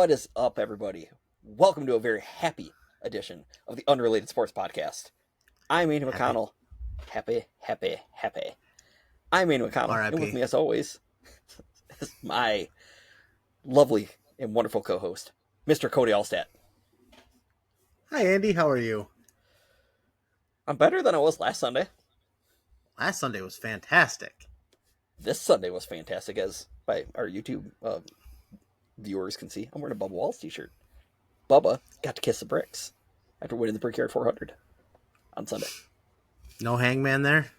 What is up, everybody? Welcome to a very happy edition of the Unrelated Sports Podcast. I'm Ian McConnell. Happy. I'm Ian McConnell, and with me, as always, is my lovely and wonderful co-host, Mr. Cody Allstat. Hi, Andy. How are you? I'm better than I was last Sunday. Last Sunday was fantastic. This Sunday was fantastic, as by our YouTube viewers can see. I'm wearing a Bubba Wallace t-shirt. Bubba got to kiss the bricks after winning the Brickyard 400 on Sunday. No hangman there?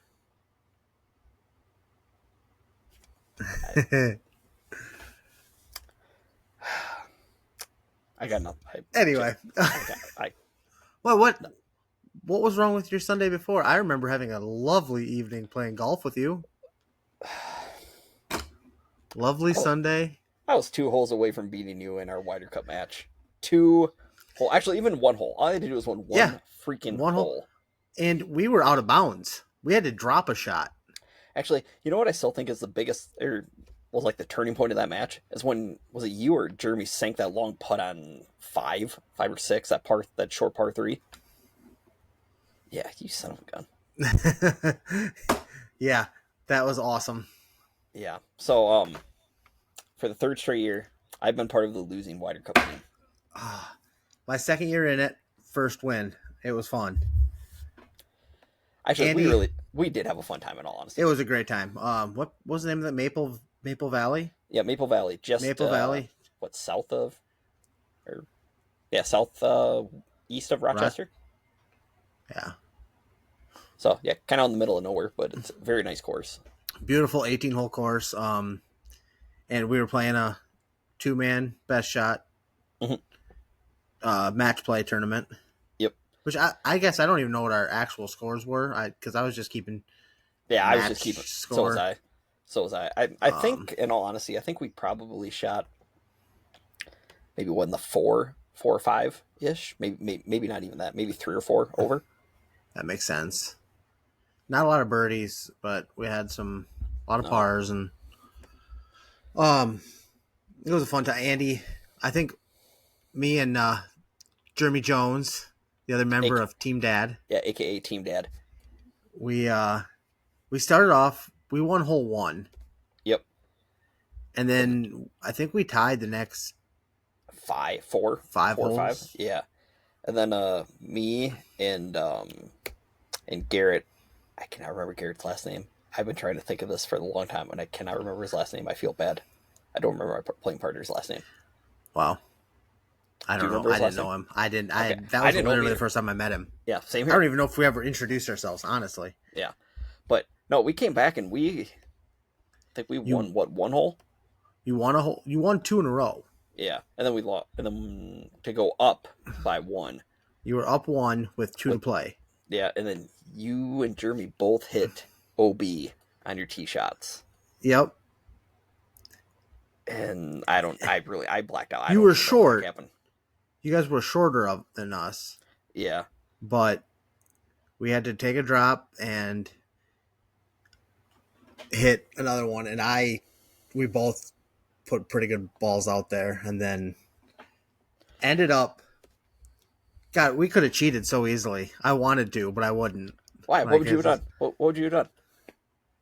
I got nothing. Anyway. Well, what was wrong with your Sunday before? I remember having a lovely evening playing golf with you. Lovely Sunday. I was 2 holes away from beating you in our Wyder Cup match. Actually, even 1 hole. All I had to do was one freaking hole. And we were out of bounds. We had to drop a shot. Actually, you know what I still think is the biggest, or was like the turning point of that match? Is when, was it you or Jeremy sank that long putt on 5 or 6, that short par 3? Yeah, you son of a gun. Yeah, that was awesome. Yeah, so, for the 3rd straight year, I've been part of the losing Wyder Cup team. My 2nd year in it, first win. It was fun. Actually, Andy, we did have a fun time, in all honesty. It was a great time. What was the name of that? Maple Valley? Yeah, Maple Valley. Maple Valley. What, south east of Rochester? Yeah. So, yeah, kind of in the middle of nowhere, but it's a very nice course. Beautiful 18-hole course. And we were playing a 2-man best shot match play tournament. Yep. Which I guess I don't even know what our actual scores were, because I was just keeping. Yeah, I was just keeping. Score. So was I. I think, in all honesty, I think we probably shot maybe the 4 or 5 ish. Maybe not even that. Maybe 3 or 4 over. That makes sense. Not a lot of birdies, but we had a lot of pars, and it was a fun time. Andy, I think me and Jeremy Jones, the other member of Team Dad. Yeah, aka Team Dad. We started off, we won hole 1. Yep. And then I think we tied the next 5 holes. 5. Yeah. And then me and Garrett, I cannot remember Garrett's last name. I've been trying to think of this for a long time, and I cannot remember his last name. I feel bad. I don't remember my playing partner's last name. Wow. I don't know. I didn't know him. I didn't. Okay. That was literally the first time I met him. Yeah, same here. I don't even know if we ever introduced ourselves, honestly. Yeah. But, no, we came back, and I think we won, 1 hole? You won a hole? You won 2 in a row. Yeah. And then we lost. And then to go up by 1. You were up 1 with 2 to play. Yeah, and then you and Jeremy both hit OB on your tee shots. Yep. And I blacked out. You were short. You guys were shorter than us. Yeah. But we had to take a drop and hit another one, and we both put pretty good balls out there, and then ended up. God, we could have cheated so easily. I wanted to, but I wouldn't. Why? What would you have done? What would you have done?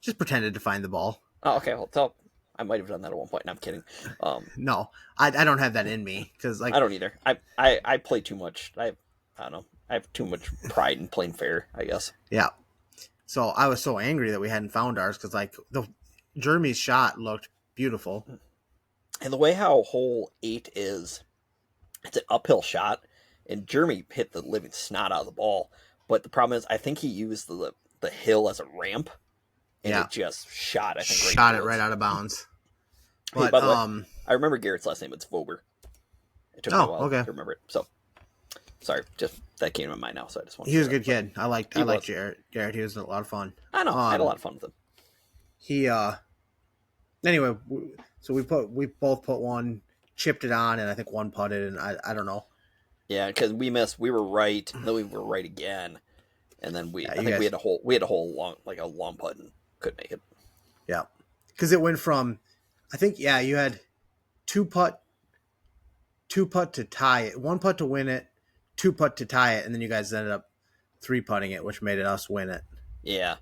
Just pretended to find the ball. Oh, okay. Well, I might have done that at one point. And I'm kidding. No, I don't have that in me, because I don't either. I play too much. I don't know. I have too much pride in playing fair, I guess. Yeah. So I was so angry that we hadn't found ours, because Jeremy's shot looked beautiful. And the way how hole 8 is, it's an uphill shot. And Jeremy hit the living snot out of the ball. But the problem is, I think he used the hill as a ramp. And it just shot, I think, shot it right out of bounds. But, hey, by the way, I remember Garrett's last name. It's Vober. It took me a while to remember it. So, sorry. Just that came to my mind now. So I just wanted He was a good kid. I liked Garrett. He was a lot of fun. I know. I had a lot of fun with him. He, anyway, so we both put 1, chipped it on, and I think 1 putted, and I don't know. Yeah, because we missed. We were right, and then we were right again, and then we had a whole long putt and couldn't make it. Yeah, because it went from, I think, you had 2 putt 2 putt to tie it, 1 putt to win it, 2 putt to tie it, and then you guys ended up 3 putting it, which made it us win it. Yeah.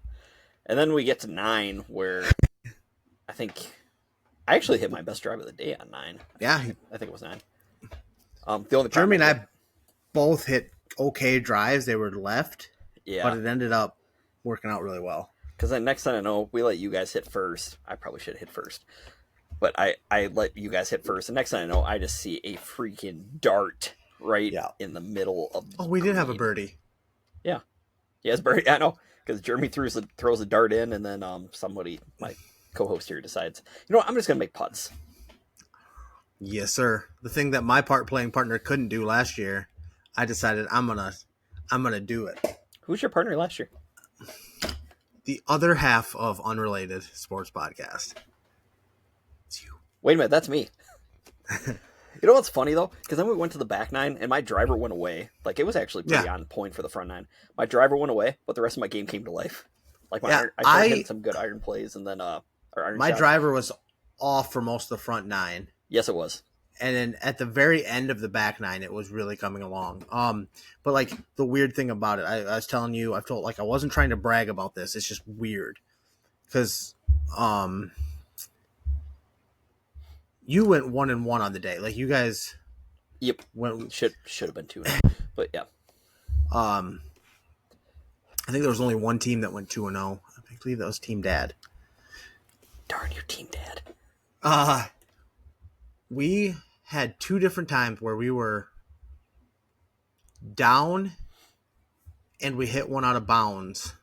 And then we get to 9, where I think I actually hit my best drive of the day on 9. Yeah. I think it was 9. The only Jeremy and I both hit okay drives. They were left, but it ended up working out really well. Because then next time I know, we let you guys hit first. I probably should have hit first. But I let you guys hit first. And next time I know, I just see a freaking dart right in the middle of the we did have a birdie. Yeah. Yes, birdie. I know. Because Jeremy throws a dart in, and then somebody, my co-host here, decides, you know what, I'm just going to make putts. Yes, sir. The thing that my playing partner couldn't do last year, I decided I'm gonna do it. Who's your partner last year? The other half of Unrelated Sports Podcast. It's you. Wait a minute, that's me. You know what's funny though? Because then we went to the back 9, and my driver went away. Like, it was actually pretty on point for the front 9. My driver went away, but the rest of my game came to life. Like, I started hitting some good iron plays, and then my driver was off for most of the front 9. Yes, it was. And then at the very end of the back 9, it was really coming along. But like, the weird thing about it, I was telling you, I wasn't trying to brag about this. It's just weird because you went 1-1 on the day. Like, you guys, yep, should have been 2, but yeah. I think there was only one team that went 2-0. I believe that was Team Dad. Darn you, Team Dad. We had 2 different times where we were down and we hit one out of bounds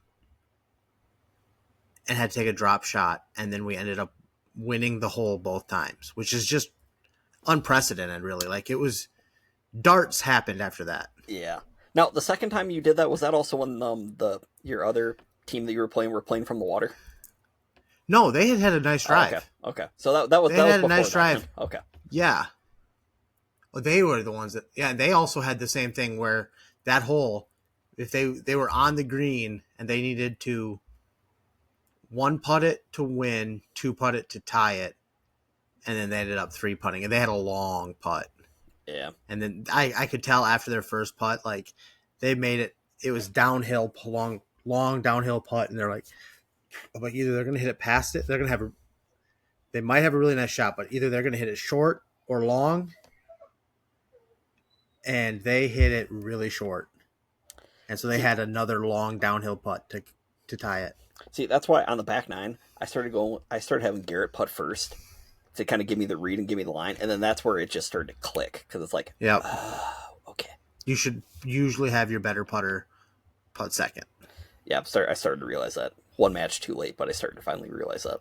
and had to take a drop shot, and then we ended up winning the hole both times, which is just unprecedented, really. Like, it was, darts happened after that. Yeah. Now, the second time you did that, was that also when your other team that you were playing from the water? No, they had a nice drive. Okay. So that was a nice drive. Okay. Yeah. Well, they were the ones that, they also had the same thing where that hole, if they were on the green and they needed to 1 putt it to win, 2 putt it to tie it, and then they ended up 3 putting, and they had a long putt. Yeah. And then I could tell after their first putt, like, they made it was downhill, long downhill putt, and they're like either they're going to hit it past it, they might have a really nice shot, but either they're going to hit it short or long, and they hit it really short. And so they had another long downhill putt to tie it. See, that's why on the back 9, I started having Garrett putt first to kind of give me the read and give me the line, and then that's where it just started to click, because it's like, okay. You should usually have your better putter putt second. Yeah, I started to realize that. One match too late, but I started to finally realize that.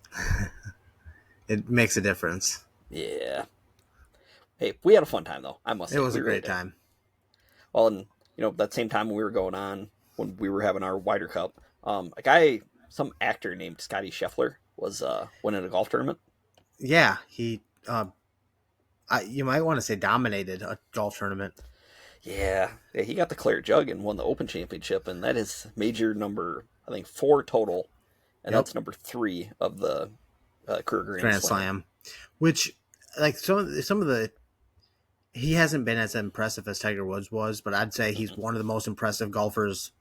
It makes a difference. Yeah. Hey, we had a fun time, though. I must say. It was a great time. Well, and, that same time when we were going on, when we were having our Wyder Cup, some actor named Scottie Scheffler was winning a golf tournament. Yeah, he, you might want to say dominated a golf tournament. Yeah, he got the Claret Jug and won the Open Championship, and that is major number, I think, 4 total, and that's number 3 of the career Grand Slam. Which, like, some of the, he hasn't been as impressive as Tiger Woods was, but I'd say he's one of the most impressive golfers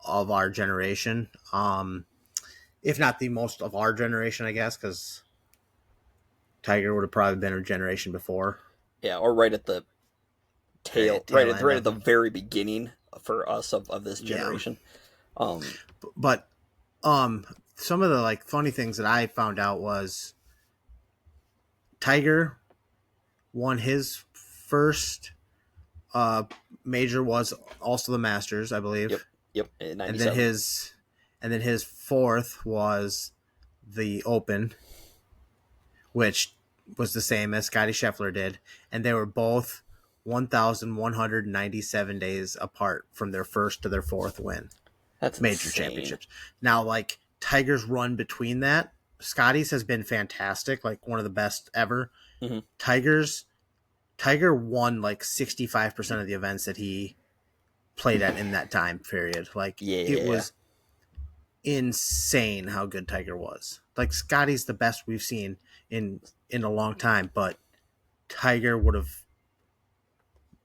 of our generation. If not the most of our generation, I guess, because Tiger would have probably been a generation before. Yeah, or right at the tail right at the very beginning for us of this generation. Yeah. But some of the, like, funny things that I found out was Tiger won his first major, was also the Masters, I believe. Yep. In 97. And then his fourth was the Open, which was the same as Scottie Scheffler did, and they were both 1,197 days apart from their first to their fourth win. That's major insane. Championships. Now, like, Tiger's run between that, Scottie's has been fantastic, like one of the best ever. Mm-hmm. Tiger won like 65% of the events that he played at in that time period. Like, it was insane how good Tiger was. Like, Scottie's the best we've seen in a long time, but Tiger would have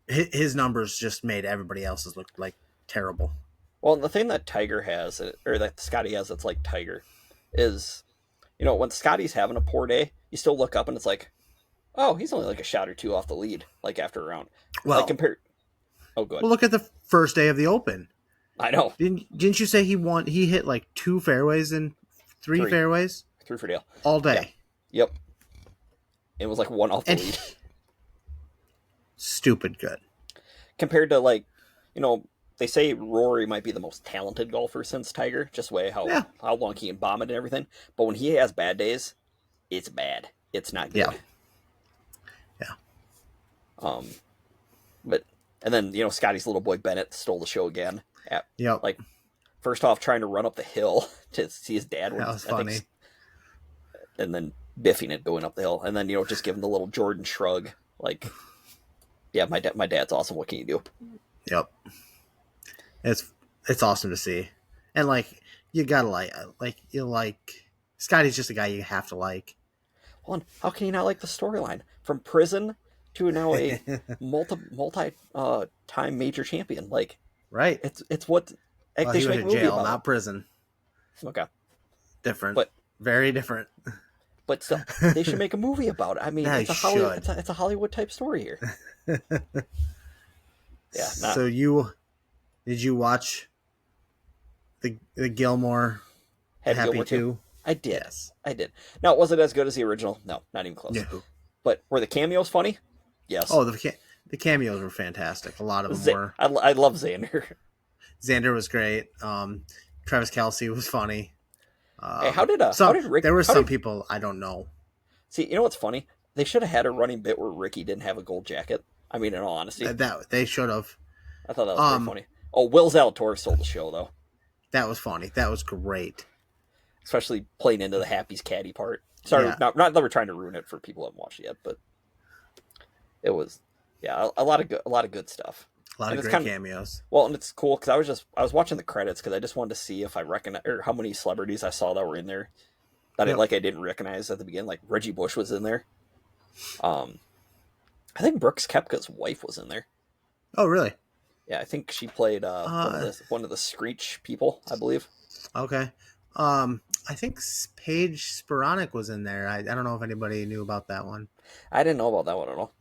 his numbers just made everybody else's look like terrible. Well, the thing that Tiger has, or that Scotty has, that's like Tiger, is when Scotty's having a poor day, you still look up and it's like, oh, he's only like a shot or two off the lead, like after a round. Like Well, compared. Oh, good. well, look at the first day of the Open. I know. Didn't you say he hit like 2 fairways and 3 Three. fairways 3 for Dale all day? Yeah. Yep. It was like 1 off the And lead. Stupid good. Compared to like, they say Rory might be the most talented golfer since Tiger, just way how long he can bomb it and everything. But when he has bad days, it's bad. It's not good. Yeah. But and then Scotty's little boy Bennett stole the show again. Yep. Like first off, trying to run up the hill to see his dad. That was funny. And then biffing it going up the hill, and then just giving the little Jordan shrug, like, yeah, my dad's awesome. What can you do? Yep. It's awesome to see, and like you gotta like Scotty's just a guy you have to like. Well, how can you not like the storyline from prison to now a multi time major champion? Like, right? It's what Well, they he should was make a in movie jail, about. not prison. Okay, Different, but very different. But still, they should make a movie about it. I mean, it's a Hollywood type story here. Yeah. So did you watch the Gilmore Happy 2? I did. Yes. I did. Now, was it as good as the original? No, not even close. No. But were the cameos funny? Yes. Oh, the cameos were fantastic. A lot of them were. I love Xander. Xander was great. Travis Kelce was funny. Hey, how did Rick? There were some people I don't know. See, you know what's funny? They should have had a running bit where Ricky didn't have a gold jacket. I mean, in all honesty, That they should have. I thought that was pretty funny. Oh, Will Zalatoris sold the show though. That was funny. That was great. Especially playing into the Happy's caddy part. Sorry, not that we're trying to ruin it for people who haven't watched it yet, but it was a lot of good stuff. A lot of great cameos. Well, and it's cool because I was watching the credits because I just wanted to see if I recognize or how many celebrities I saw that were in there that I didn't recognize at the beginning. Like Reggie Bush was in there. I think Brooks Koepka's wife was in there. Oh, really? Yeah, I think she played one of the Screech people, I believe. Okay. I think Paige Sporonic was in there. I don't know if anybody knew about that one. I didn't know about that one at all.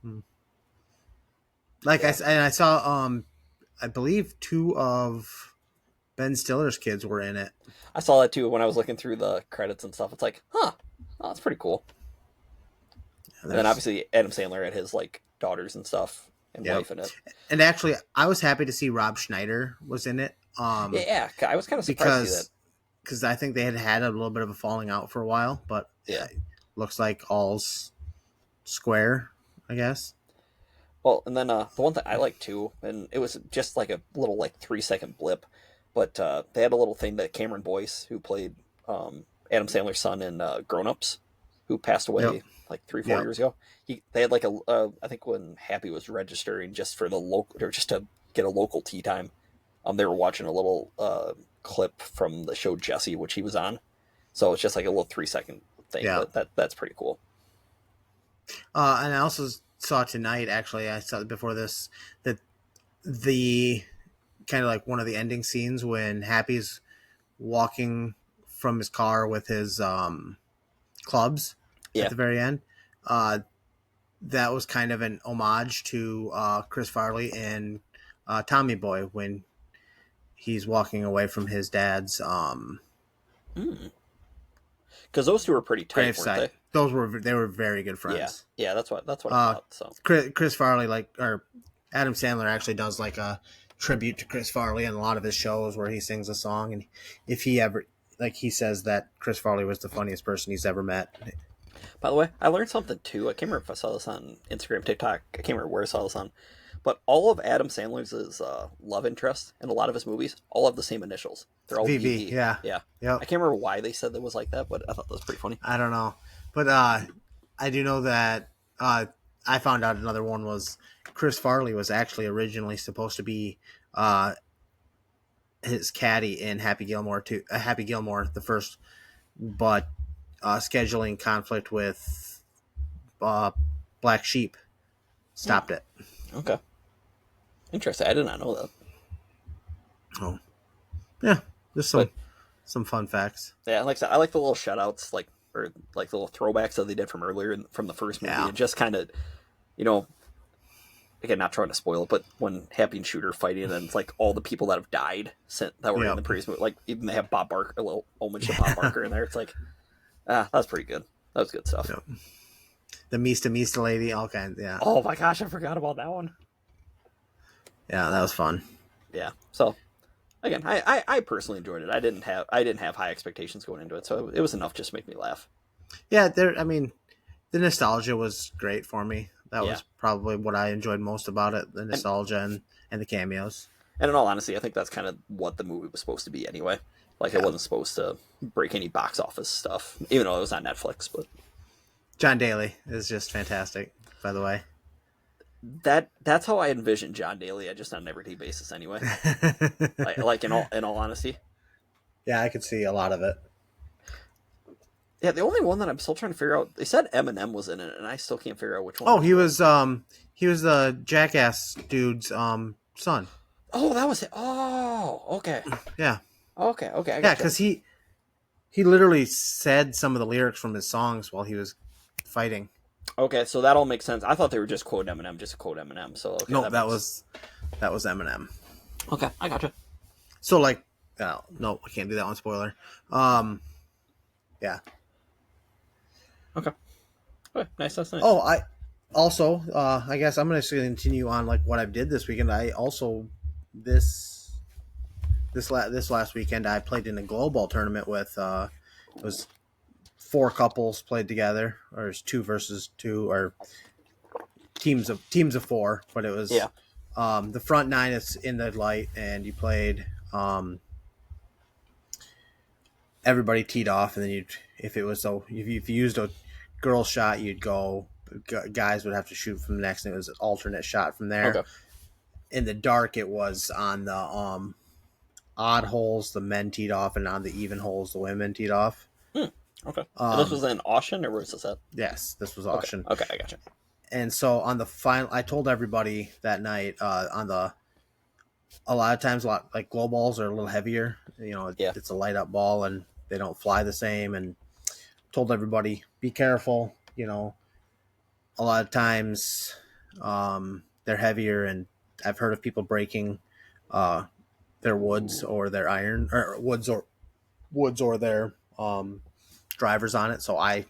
Mm-hmm. I saw I believe 2 of Ben Stiller's kids were in it. I saw that too when I was looking through the credits and stuff. It's like, oh, that's pretty cool. And then obviously Adam Sandler had his like daughters and stuff and wife in it. And actually, I was happy to see Rob Schneider was in it. I was kind of surprised to see that. Because I think they had a little bit of a falling out for a while, but looks like all's square, I guess. Well, and then the one that I like too, and it was just like a little like 3-second blip, but they had a little thing that Cameron Boyce, who played Adam Sandler's son in Grown Ups, who passed away like 3-4 years ago. They had like I think when Happy was registering just for the local or just to get a local tea time, they were watching a little clip from the show Jesse, which he was on. So it's just like a little 3-second thing. Yeah. But that's pretty cool. And I also saw tonight, actually, I saw before this, that the kind of like one of the ending scenes when Happy's walking from his car with his clubs at the very end. That was kind of an homage to Chris Farley and Tommy Boy when he's walking away from his dad's because those two were pretty tight, weren't they? They were very good friends. Yeah, that's what I thought. So Chris Farley, or Adam Sandler, actually does like a tribute to Chris Farley in a lot of his shows where he sings a song, and if he ever he says that Chris Farley was the funniest person he's ever met. By the way, I learned something too. I can't remember if I saw this on Instagram, TikTok. I can't remember where I saw this on. But all of Adam Sandler's love interest in a lot of his movies all have the same initials. They're all VV. Yeah. Yep. I can't remember why they said that was like that, but I thought that was pretty funny. I don't know. But I do know that I found out another one was Chris Farley was actually originally supposed to be his caddy in Happy Gilmore the first, but scheduling conflict with Black Sheep stopped it. Okay. Interesting. I did not know that. Oh, yeah, just But some fun facts. yeah, like I said, I like the little shoutouts, like or like the little throwbacks that they did from earlier from the first movie, Yeah, and just kind of, you know, again, not trying to spoil it, but when Happy and Shooter fighting, and it's like all the people that have died that were in yep. the previous movie, like even they have Bob Barker, a little homage to Bob Barker in there. It's like, that's pretty good. That was good stuff. Yep. The Mista Mista lady, all kinds. Yeah, Oh my gosh, I forgot about that one. yeah, that was fun. Yeah. So again, I personally enjoyed it. I didn't have high expectations going into it, so it was enough just to make me laugh. Yeah, there. I mean, the nostalgia was great for me. That Yeah. was probably what I enjoyed most about it: the And nostalgia and the cameos. and in all honesty, I think that's kind of what the movie was supposed to be anyway. Like it Yeah, wasn't supposed to break any box office stuff, even though it was on Netflix. But John Daly is just fantastic. By the way, that's how I envision John Daly, just on an everyday basis anyway. Like in all honesty. yeah, I could see a lot of it. Yeah, the only one that I'm still trying to figure out. They said Eminem was in it, and I still can't figure out which one. Oh, he was the Jackass dude's son. Oh, that was it. Oh, okay, Yeah, okay, I yeah, got you. because he literally said some of the lyrics from his songs while he was fighting. Okay, so that all makes sense. I thought they were just quote Eminem, just quote Eminem. So okay, No, makes... that was Eminem. Okay, I got you. So like, no, I can't do that one. Spoiler. Yeah. Okay, nice. That's nice. Oh, I also, I guess I'm gonna continue on like what I did this weekend. I also this last weekend I played in a global tournament with it was four couples played together, or it's 2 versus 2, or teams of four, but it was Yeah. the front nine is in the light, and you played everybody teed off, and then you if it was so if you used a girl shot, you'd go guys would have to shoot from the next, and it was an alternate shot from there. Okay. In the dark, it was on the odd holes the men teed off, and on the even holes the women teed off. Hmm. Okay. And this was in Austin, or where was this at? Yes, this was Okay. auction. Okay, I got you. And so on the final, I told everybody that night on the a lot of times like glow balls are a little heavier. Yeah. It's a light up ball and they don't fly the same. And told everybody be careful. A lot of times they're heavier, and I've heard of people breaking their woods or their iron or woods or their drivers on it. So I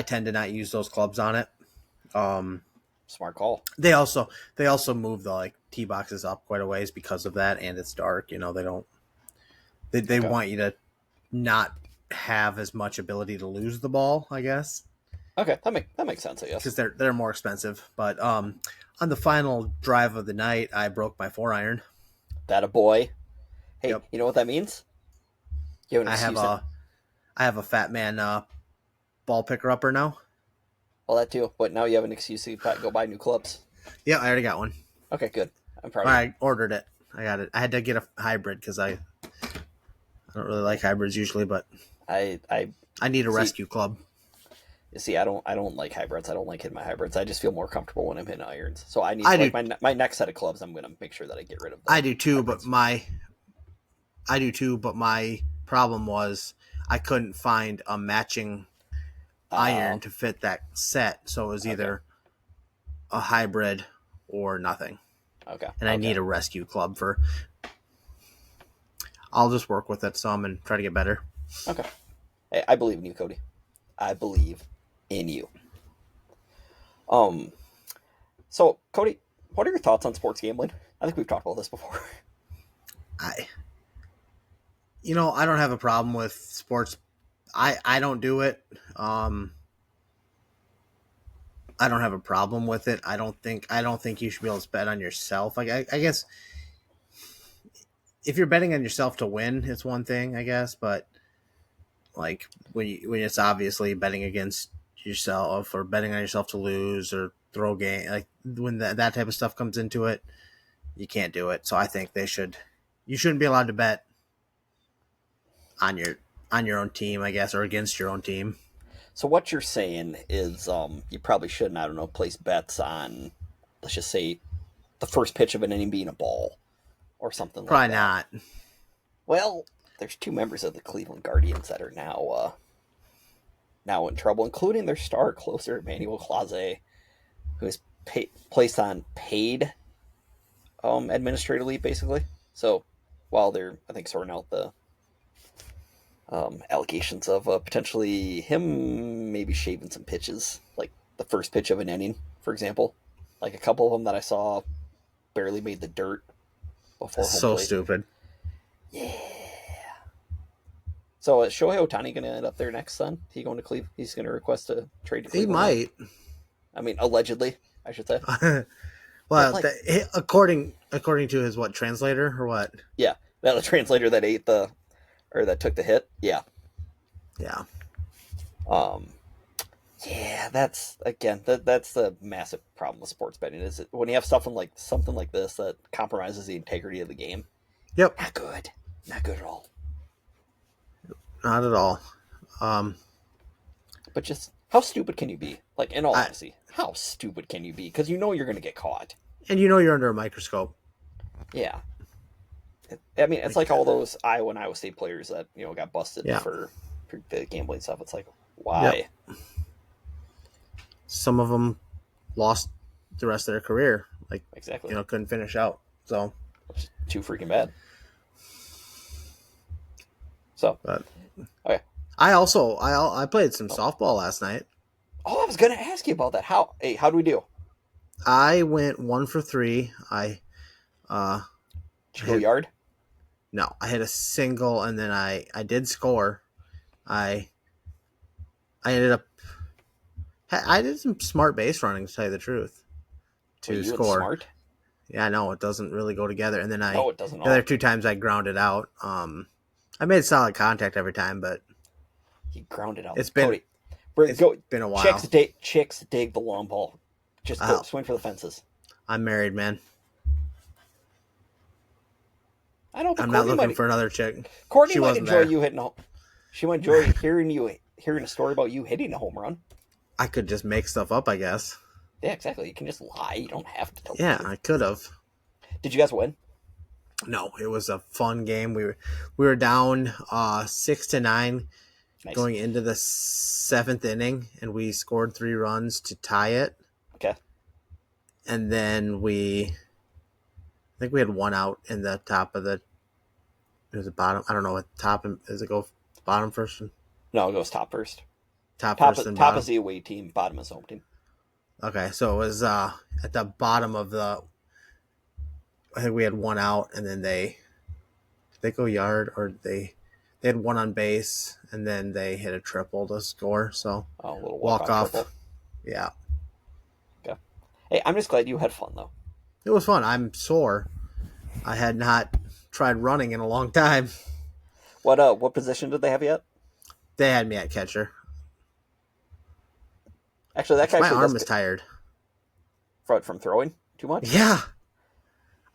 tend to not use those clubs on it. Smart call. They also move the like tee boxes up quite a ways because of that, and it's dark. They don't they Okay. want you to not have as much ability to lose the ball, I guess, Okay, that makes sense, I guess. because they're more expensive. But on the final drive of the night, I broke my 4-iron. That a boy. Hey, Yep. you know what that means? You have an I have excuse. I have a fat man ball picker upper now. Well, that too. But now you have an excuse to go buy new clubs. Yeah, I already got one. Okay, good. I'm proud of you. I ordered it. I got it. I had to get a hybrid because I don't really like hybrids usually, but I I need a rescue club. see. I don't like hybrids. I don't like hitting my hybrids. I just feel more comfortable when I'm hitting irons. So I need I like do. my next set of clubs. I'm gonna make sure that I get rid of. I do too, hybrids. but my problem was I couldn't find a matching iron to fit that set, so it was either a hybrid or nothing. Okay. And I need a rescue club for. I'll just work with it some and try to get better. Okay. Hey, I believe in you, Cody. I believe in you. So Cody, what are your thoughts on sports gambling? I think we've talked about this before. I don't have a problem with sports. I don't do it. I don't have a problem with it. I don't think you should be able to bet on yourself. I guess if you're betting on yourself to win, it's one thing, I guess, but like when it's obviously betting against yourself or betting on yourself to lose or throw game, like when that type of stuff comes into it, you can't do it. So I think you shouldn't be allowed to bet on your own team, I guess, or against your own team. So what you're saying is, you probably shouldn't, I don't know, place bets on let's just say, the first pitch of an inning being a ball or something Probably like that. not. Well, there's 2 members of the Cleveland Guardians that are now in trouble, including their star closer, Emmanuel Clase, who is placed on paid administrative leave, basically. So while they're, I think, sorting out the allegations of potentially him maybe shaving some pitches, like the first pitch of an inning, for example. Like a couple of them that I saw barely made the dirt before home So plate. stupid. Yeah. So is Shohei Ohtani going to end up there next, son? He going to Cleveland? He's going to request a trade to Cleveland? He might. I mean, allegedly, I should say. Well, like, according to his translator or what? Yeah, that translator that that took the hit. Yeah. Yeah. Yeah, that's again that's the massive problem with sports betting is when you have something like this that compromises the integrity of the game. Yep. Not good at all. Not at all. But just how stupid can you be? Like, in all honesty, how stupid can you be? Because you know you're going to get caught, and you know you're under a microscope. Yeah. I mean, it's like all those Iowa and Iowa State players that got busted for the gambling stuff. It's like, why? Yep. Some of them lost the rest of their career. Like, exactly. Couldn't finish out. So, which is too freaking bad. So, but okay. I played some softball last night. Oh, I was gonna ask you about that. How do we do? I went 1 for 3. Did you go yard? No, I hit a single, and then I did score. I ended up. I did some smart base running, to tell you the truth, to score. Smart? Yeah, no, it doesn't really go together. And then it doesn't. The other 2 times I grounded out. I made solid contact every time, but you grounded out. It's been been a while. Chicks dig the long ball. Just go swing for the fences. I'm married, man. I don't. I'm not looking for another chick. Courtney might enjoy you hitting a. She might enjoy hearing a story about you hitting a home run. I could just make stuff up, I guess. Yeah, exactly. You can just lie. You don't have to tell. Yeah, I could have. Did you guys win? No, it was a fun game. We were down 6-9 going into the 7th inning, and we scored 3 runs to tie it. Okay. And then I think we had 1 out in the top of the. It was the bottom. I don't know what top does it go bottom first? No, it goes top first. Top first and bottom. Top is the away team. Bottom is the home team. Okay, so it was at the bottom of the. I think we had 1 out, and then they go yard, or they had 1 on base, and then they hit a triple to score. So a little walk off. Triple. Yeah. Okay. Hey, I'm just glad you had fun though. It was fun. I'm sore. I had not tried running in a long time. What position did they have you at? They had me at catcher. Actually, that guy. My arm is tired. From throwing too much? Yeah.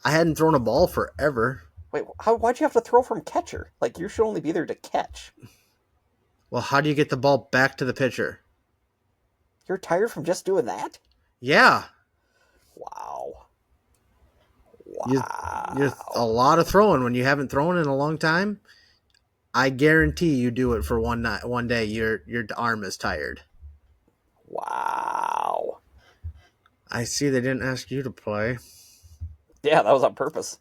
I hadn't thrown a ball forever. Wait, why'd you have to throw from catcher? Like, you should only be there to catch. Well, how do you get the ball back to the pitcher? You're tired from just doing that? Yeah. Wow. You're a lot of throwing when you haven't thrown in a long time. I guarantee you do it for one day. Your arm is tired. Wow. I see they didn't ask you to play. Yeah, that was on purpose.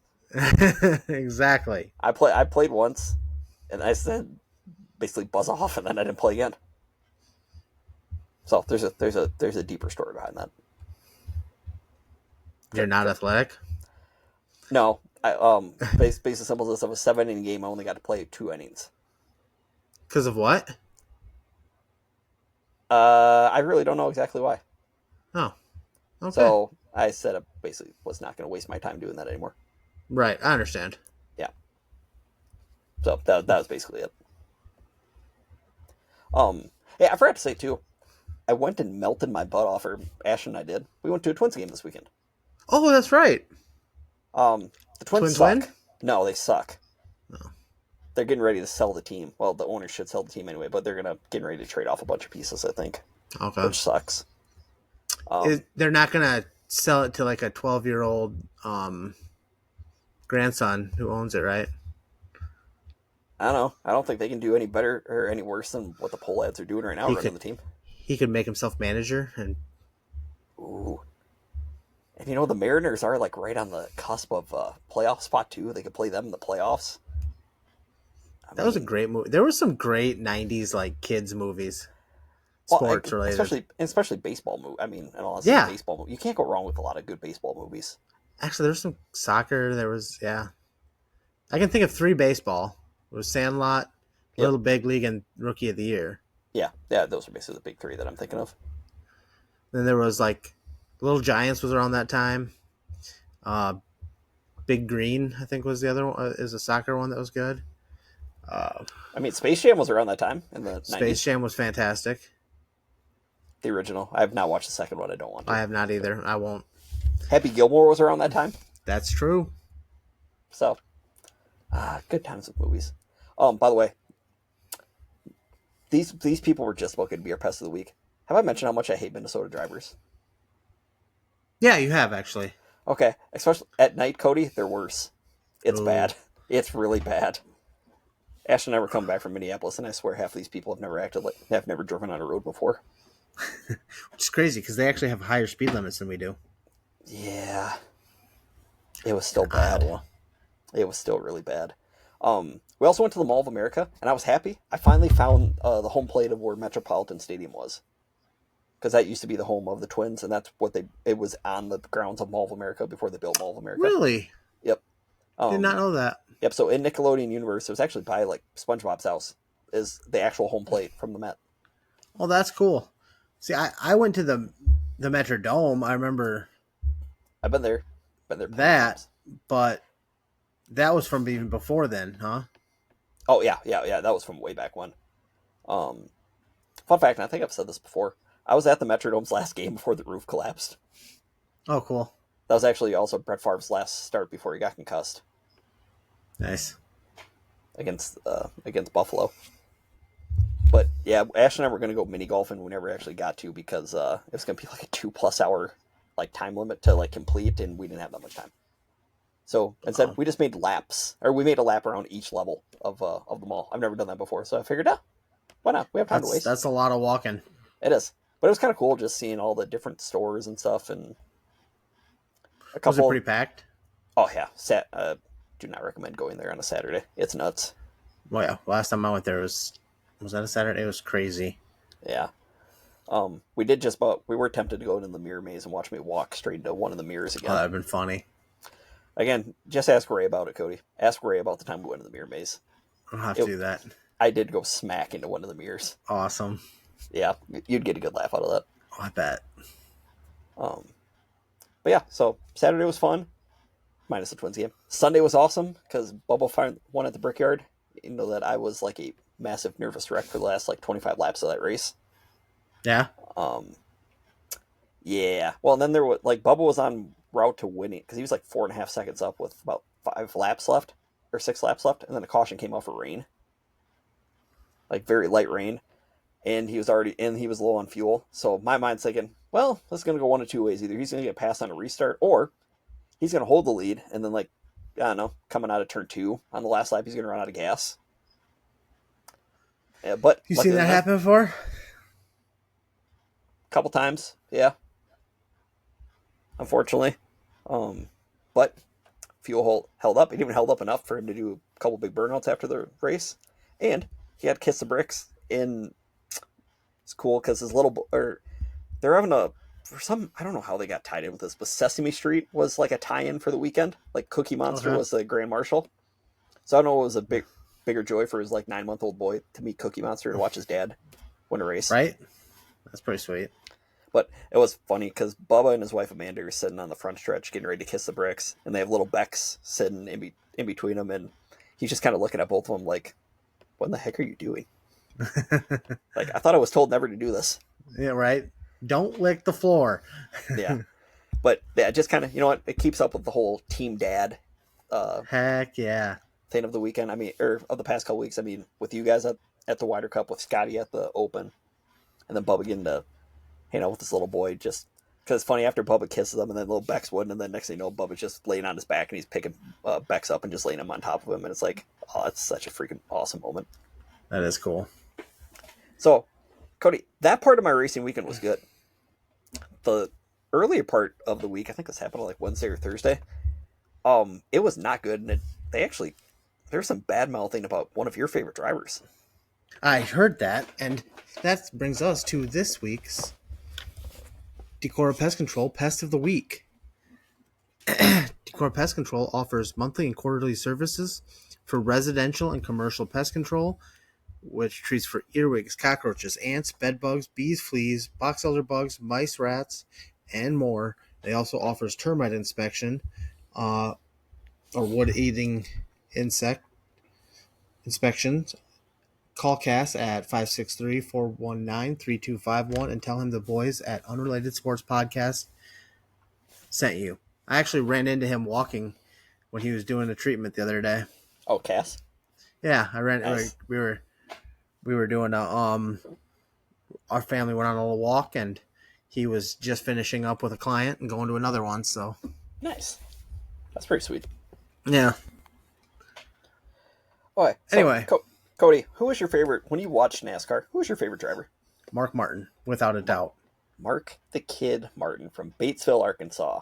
Exactly. I played once, and I said basically buzz off, and then I didn't play again. So there's a deeper story behind that. You're not athletic? No, base as simple as this. Of a 7-inning game, I only got to play 2 innings. Because of what? I really don't know exactly why. Oh, okay. So I said I basically was not going to waste my time doing that anymore. Right, I understand. Yeah. So that was basically it. Yeah, I forgot to say too, I went and melted my butt off, or Ash and I did. We went to a Twins game this weekend. Oh, that's right. The Twins suck. Win? No, they suck. Oh. They're getting ready to sell the team. Well, the owners should sell the team anyway, but they're getting ready to trade off a bunch of pieces, I think. Okay. Which sucks. They're not gonna sell it to like a 12-year-old grandson who owns it, right? I don't know. I don't think they can do any better or any worse than what the pole ads are doing right now He running could the team. he could make himself manager, and Ooh. And you know, the Mariners are like right on the cusp of playoff spot too. They could play them in the playoffs. that was a great movie. There were some great '90s like kids movies, well, sports related. especially baseball movie. I mean, and honestly, Yeah, baseball movie. You can't go wrong with a lot of good baseball movies. actually, there was some soccer. There was I can think of 3 baseball. It was Sandlot, Yep. Little Big League, and Rookie of the Year. Yeah. Those are basically the big three that I'm thinking of. Then there was like Little Giants was around that time. Uh, Big Green, I think, was the other one. Is a soccer one that was good. I mean, Space Jam was around that time in the Space 90s. Jam was fantastic. The original. I have not watched the second one. I don't want to. I have not either. I won't. Happy Gilmore was around that time. That's true. So, good times with movies. By the way, these people were just about going to be our pest of the week. Have I mentioned how much I hate Minnesota drivers? Yeah, you have actually. Okay, especially at night, Cody, they're worse. It's Ooh. bad. It's really bad. Ash and I were coming back from Minneapolis, and I swear half of these people have never driven on a road before. Which is crazy because they actually have higher speed limits than we do. Yeah, it was still bad. Iowa. It was still really bad. We also went to the Mall of America, and I was happy. I finally found the home plate of where Metropolitan Stadium was, because that used to be the home of the Twins, and that's what it was on the grounds of Mall of America before they built Mall of America. Really? Yep. Did not know that. Yep. So in Nickelodeon Universe, it was actually by like SpongeBob's house is the actual home plate from the Met. Well, that's cool. See, I went to the Metrodome. I remember I've been there. that, but that was from even before then, huh? Oh yeah. That was from way back when. Fun fact, and I think I've said this before. I was at the Metrodome's last game before the roof collapsed. Oh, cool. That was actually also Brett Favre's last start before he got concussed. Nice. Against Buffalo. But yeah, Ash and I were going to go mini golfing. We never actually got to because it was going to be like a 2+ hour like time limit to like complete, and we didn't have that much time. So instead, we just made laps, or we made a lap around each level of the mall. I've never done that before, so I figured, why not? We have time to waste. That's a lot of walking. It is, but it was kind of cool just seeing all the different stores and stuff, and a couple. Was it pretty packed? Oh yeah, do not recommend going there on a Saturday. It's nuts. Well, yeah. Last time I went there was that a Saturday? It was crazy. Yeah. We were tempted to go into the mirror maze and watch me walk straight into one of the mirrors again. Oh, that'd been funny. Again, just ask Ray about it, Cody. Ask Ray about the time we went in the mirror maze. I'll have to do that. I did go smack into one of the mirrors. Awesome. Yeah, you'd get a good laugh out of that. Oh, I bet. But yeah, so Saturday was fun, minus the Twins game. Sunday was awesome because Bubba won at the Brickyard. You know that I was like a massive nervous wreck for the last like 25 laps of that race. Yeah. Yeah. Well, and then there was like Bubba was on route to winning because he was like 4.5 seconds up with about 6 laps left, and then a caution came out for rain, like very light rain, and he was low on fuel. So my mind's thinking, well, this is gonna go one of two ways: either he's gonna get passed on a restart, or he's gonna hold the lead, and then like I don't know, coming out of turn 2 on the last lap, he's gonna run out of gas. Yeah, but You seen that happen before? A couple times, yeah. Unfortunately, but fuel held up. It even held up enough for him to do a couple big burnouts after the race, and he had Kiss the Bricks. And it's cool because they're having I don't know how they got tied in with this, but Sesame Street was like a tie-in for the weekend. Like Cookie Monster was the Grand Marshal, so I don't know. It was a bigger joy for his like 9-month-old boy to meet Cookie Monster and watch his dad win a race. Right, that's pretty sweet. But it was funny because Bubba and his wife Amanda are sitting on the front stretch getting ready to kiss the bricks, and they have little Becks sitting in between them, and he's just kind of looking at both of them like, what in the heck are you doing? Like, I thought I was told never to do this. Yeah, right. Don't lick the floor. Yeah. But yeah, just kind of, you know what, it keeps up with the whole team dad heck yeah thing of the weekend. I mean, or of the past couple weeks. I mean, with you guys at the Wyder Cup, with Scottie at the Open, and then Bubba getting to hang out with this little boy, just Because it's funny, after Bubba kisses him, and then little Bex wouldn't, and then next thing you know, Bubba's just laying on his back, and he's picking Bex up and just laying him on top of him, and it's like, oh, it's such a freaking awesome moment. That is cool. So, Cody, that part of my racing weekend was good. The earlier part of the week, I think this happened on like Wednesday or Thursday, it was not good, and there's some bad mouthing about one of your favorite drivers. I heard that, and that brings us to this week's Decorah Pest Control Pest of the Week. Decorah Pest Control offers monthly and quarterly services for residential and commercial pest control, which treats for earwigs, cockroaches, ants, bedbugs, bees, fleas, box elder bugs, mice, rats, and more. They also offers termite inspection, or wood-eating insect inspections. Call Cass at 563-419-3251 and tell him the boys at Unrelated Sports Podcast sent you. I actually ran into him walking when he was doing the treatment the other day. Oh, Cass? Yeah, I ran. Nice. We were doing our family went on a little walk, and he was just finishing up with a client and going to another one. So nice. That's pretty sweet. Yeah. All right. So, anyway, Cody, who was your favorite when you watched NASCAR? Who was your favorite driver? Mark Martin, without a doubt. Mark the Kid Martin from Batesville, Arkansas,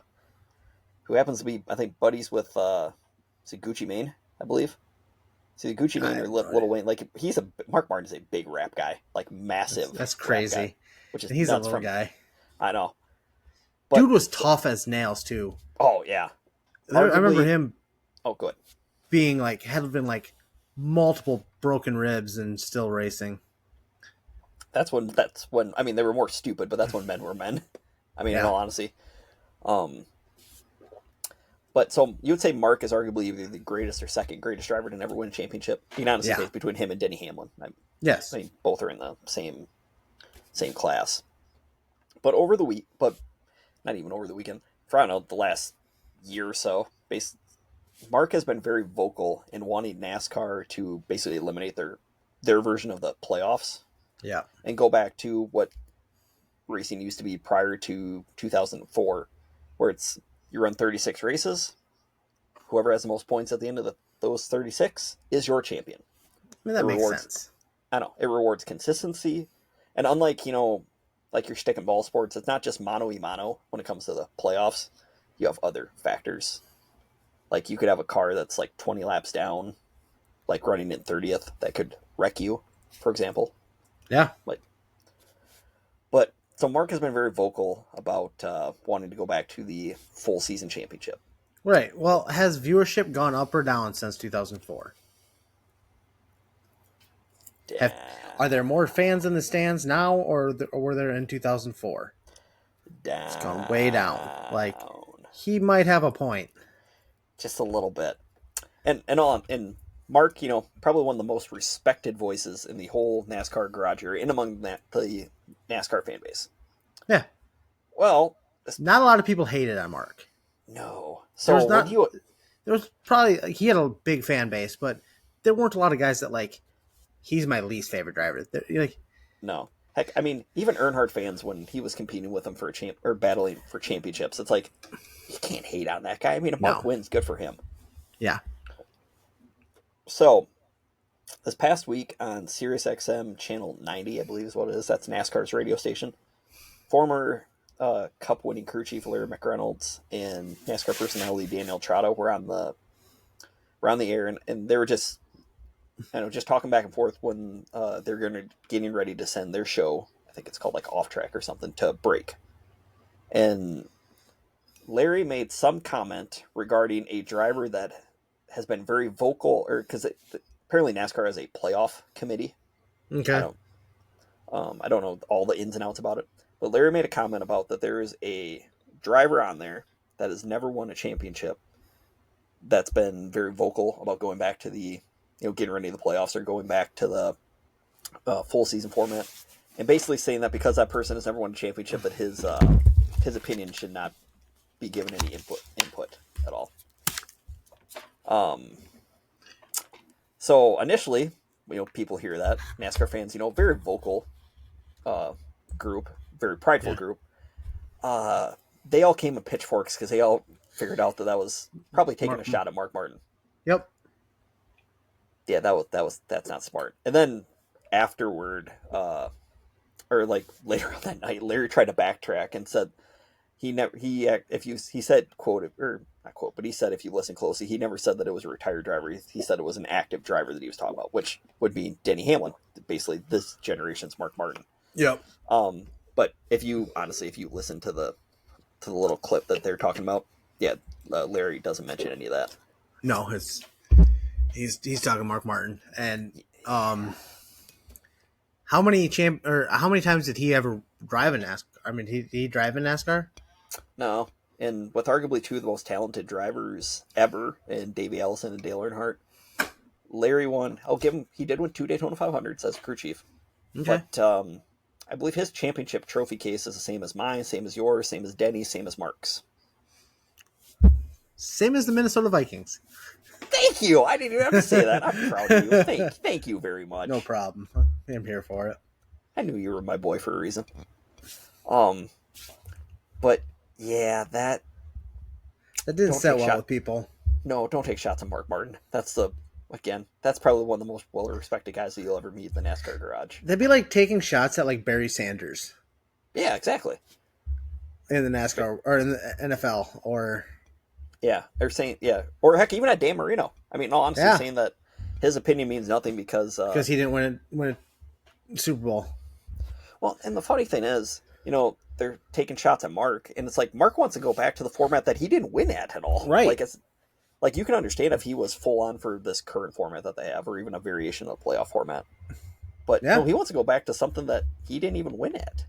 who happens to be, I think, buddies with is it Gucci Mane, I believe. See, Gucci Mane or Little Wayne, like Mark Martin is a big rap guy, like massive. That's crazy. Guy, which is he's a nuts little guy. I know. But, dude was tough as nails too. Oh yeah. I remember him. Oh, good. Being like having like multiple broken ribs and still racing. That's when I mean they were more stupid, but that's when men were men. I mean, in all honesty. But so you would say Mark is arguably either the greatest or second greatest driver to never win a championship. You can honestly case between him and Denny Hamlin. Yes. I mean, both are in the same class. But over the week, but not even over the weekend, for I don't know, the last year or so, Mark has been very vocal in wanting NASCAR to basically eliminate their version of the playoffs. Yeah. And go back to what racing used to be prior to 2004, where it's you run 36 races. Whoever has the most points at the end of those 36 is your champion. I mean, that makes sense. I know. It rewards consistency. And unlike, like your stick and ball sports, it's not just mano-a-mano when it comes to the playoffs. You have other factors. Like you could have a car that's like 20 laps down, like running in 30th, that could wreck you, for example. Yeah. But so Mark has been very vocal about wanting to go back to the full season championship. Right. Well, has viewership gone up or down since 2004? Are there more fans in the stands now, or were there in 2004? Down. It's gone way down. Like he might have a point. Just a little bit. And Mark, probably one of the most respected voices in the whole NASCAR garage area and among the NASCAR fan base. Yeah. Well, not a lot of people hated on Mark. No. So there was probably he had a big fan base, but there weren't a lot of guys that like he's my least favorite driver. No. Heck, I mean, even Earnhardt fans when he was competing with him for battling for championships, it's like you can't hate on that guy. I mean, if Mark wins, good for him. Yeah. So, this past week on SiriusXM Channel 90, I believe is what it is, that's NASCAR's radio station, former Cup-winning crew chief Larry McReynolds and NASCAR personality Daniel Trotta were on the air, and they were just talking back and forth when they're getting ready to send their show, I think it's called like Off Track or something, to break. And Larry made some comment regarding a driver that has been very vocal, or because apparently NASCAR has a playoff committee. Okay. I don't know all the ins and outs about it, but Larry made a comment about that there is a driver on there that has never won a championship that's been very vocal about going back to the, getting ready to the playoffs or going back to the full season format, and basically saying that because that person has never won a championship, that his opinion should not be given any input at all. So initially, people hear that NASCAR fans, very vocal group, very prideful group. they all came with pitchforks because they all figured out that was probably taking a shot at Mark Martin. Yep. Yeah, that's not smart. And then afterward, or like later on that night, Larry tried to backtrack and said he said quote or not quote, but he said if you listen closely, he never said that it was a retired driver. He said it was an active driver that he was talking about, which would be Denny Hamlin, basically this generation's Mark Martin. Yep. But if you listen to the little clip that they're talking about, yeah, Larry doesn't mention any of that. No, he's talking Mark Martin, and how many times did he ever drive in NASCAR? I mean, did he drive in NASCAR? No, and with arguably two of the most talented drivers ever, in Davey Allison and Dale Earnhardt, Larry won. I'll give him. He did win 2 Daytona 500s as crew chief. Okay. But I believe his championship trophy case is the same as mine, same as yours, same as Denny's, same as Mark's. Same as the Minnesota Vikings. Thank you. I didn't even have to say that. I'm proud of you. Thank you very much. No problem. I'm here for it. I knew you were my boy for a reason. But yeah, that didn't set well with people. No, don't take shots at Mark Martin. That's probably one of the most well-respected guys that you'll ever meet in the NASCAR garage. That'd be like taking shots at like Barry Sanders. Yeah, exactly. In the NASCAR or in the NFL or. Yeah, they're saying or heck, even at Dan Marino. I mean, no, honestly, saying that his opinion means nothing because he didn't win a Super Bowl. Well, and the funny thing is, they're taking shots at Mark, and it's like Mark wants to go back to the format that he didn't win at all. Right. Like it's like you can understand if he was full on for this current format that they have, or even a variation of the playoff format. But no, he wants to go back to something that he didn't even win at.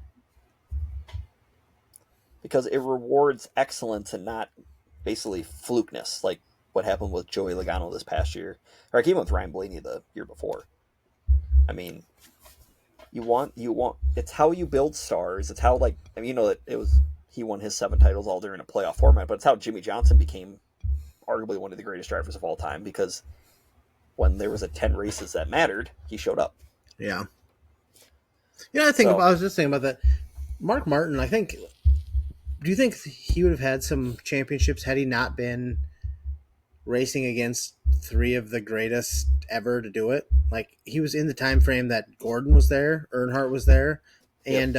Because it rewards excellence and not basically flukeness, like what happened with Joey Logano this past year, or like even with Ryan Blaney the year before. I mean, you want it's how you build stars. It's how that it was he won his 7 titles all during a playoff format, but it's how Jimmy Johnson became arguably one of the greatest drivers of all time, because when there was 10 races that mattered, he showed up. Yeah. I was just thinking about that. Mark Martin, I think. Do you think he would have had some championships had he not been racing against 3 of the greatest ever to do it? Like, he was in the time frame that Gordon was there, Earnhardt was there, and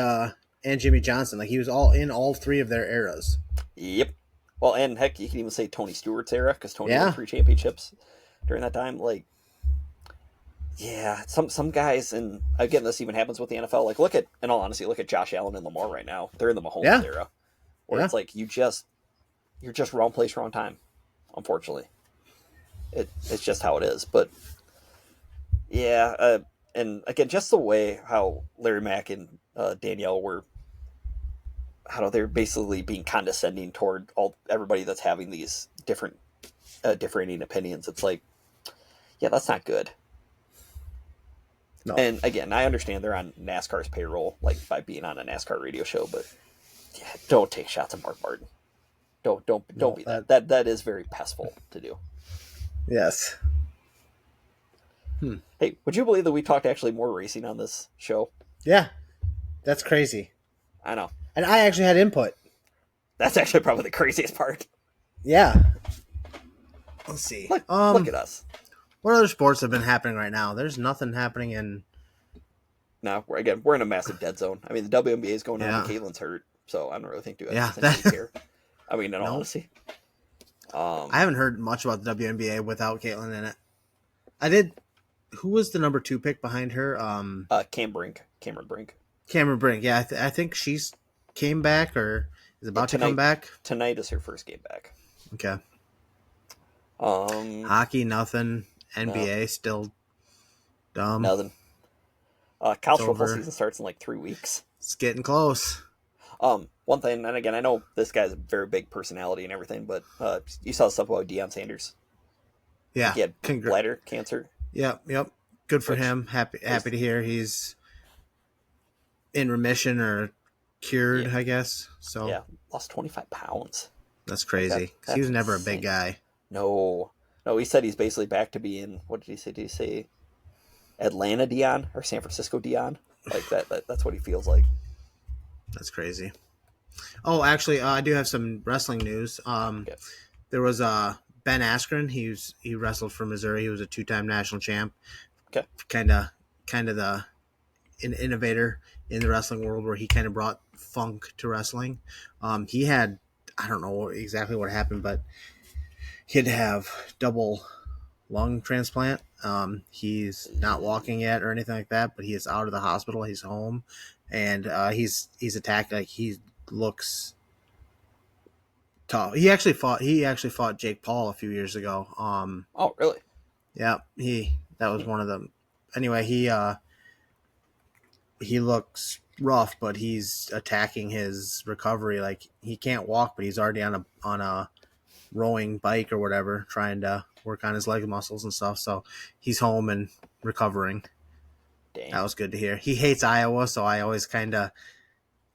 Jimmy Johnson. Like, he was all 3 of their eras. Yep. Well, and heck, you can even say Tony Stewart's era, because Tony won 3 championships during that time. Like, yeah, some guys, and again, this even happens with the NFL. Like, in all honesty, look at Josh Allen and Lamar right now. They're in the Mahomes era. Where it's like you're just wrong place, wrong time. Unfortunately, it's just how it is. But yeah, and again, just the way how Larry Mack and Danielle were, how they're basically being condescending toward everybody that's having these different differing opinions. It's like, yeah, that's not good. No. And again, I understand they're on NASCAR's payroll, like by being on a NASCAR radio show, but. Yeah, don't take shots at Mark Martin. Don't be that. That is very pestful to do. Yes. Hey, would you believe that we talked actually more racing on this show? Yeah. That's crazy. I know. And I actually had input. That's actually probably the craziest part. Yeah. Let's see. Look at us. What other sports have been happening right now? There's nothing happening in... No, we're in a massive dead zone. I mean, the WNBA is going on and Caitlin's hurt. So I don't really think care. I mean, in all honesty. I haven't heard much about the WNBA without Caitlin in it. I did. Who was the number 2 pick behind her? Cameron Brink. Cameron Brink. Yeah, I think she's came back or is about to come back. Tonight is her first game back. Okay. Hockey, nothing. NBA still dumb. Nothing. College football season starts in like 3 weeks. It's getting close. One thing, and again, I know this guy's a very big personality and everything, but you saw stuff about Deion Sanders. Yeah, he had bladder cancer. Yep. Good for him. Happy to hear he's in remission or cured. I guess. So yeah, lost 25 pounds. That's crazy. He was never insane. A big guy. No. He said he's basically back to being. What did he say? Did he say Atlanta Deion or San Francisco Deion? Like that. That's what he feels like. That's crazy. Oh, actually, I do have some wrestling news. Okay. There was Ben Askren. He wrestled for Missouri. He was a 2-time national champ. Okay. Kind of the an innovator in the wrestling world, where he kind of brought funk to wrestling. He had, I don't know exactly what happened, but he had to have double lung transplant. He's not walking yet or anything like that, but he is out of the hospital. He's home, and he's attacked. Like, he looks tough. He actually fought Jake Paul a few years ago. Oh, really? Yeah, that was one of them. Anyway, he looks rough, but he's attacking his recovery. Like, he can't walk, but he's already on a rowing bike or whatever, trying to work on his leg muscles and stuff. So he's home and recovering. Dang. That was good to hear. He hates Iowa, so I always kind of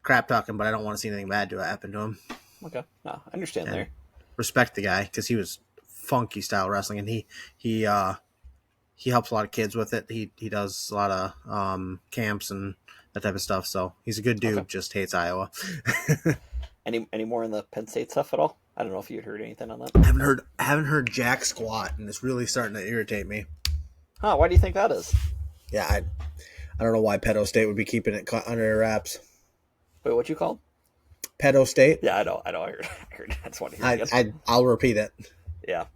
crap talk him, but I don't want to see anything bad to happen to him. Okay. No, I understand And there. respect the guy, because he was funky style wrestling, and he helps a lot of kids with it. He does a lot of camps and that type of stuff. So he's a good dude. Okay. Just hates Iowa. Any more in the Penn State stuff at all? I don't know if you had heard anything on that. haven't heard jack squat, and it's really starting to irritate me. Huh? Why do you think that is? Yeah, I don't know why Pedo State would be keeping it under their wraps. Wait, what you called? Pedo State. Yeah, I know. I heard. I just want to hear it again. I'll repeat it. Yeah,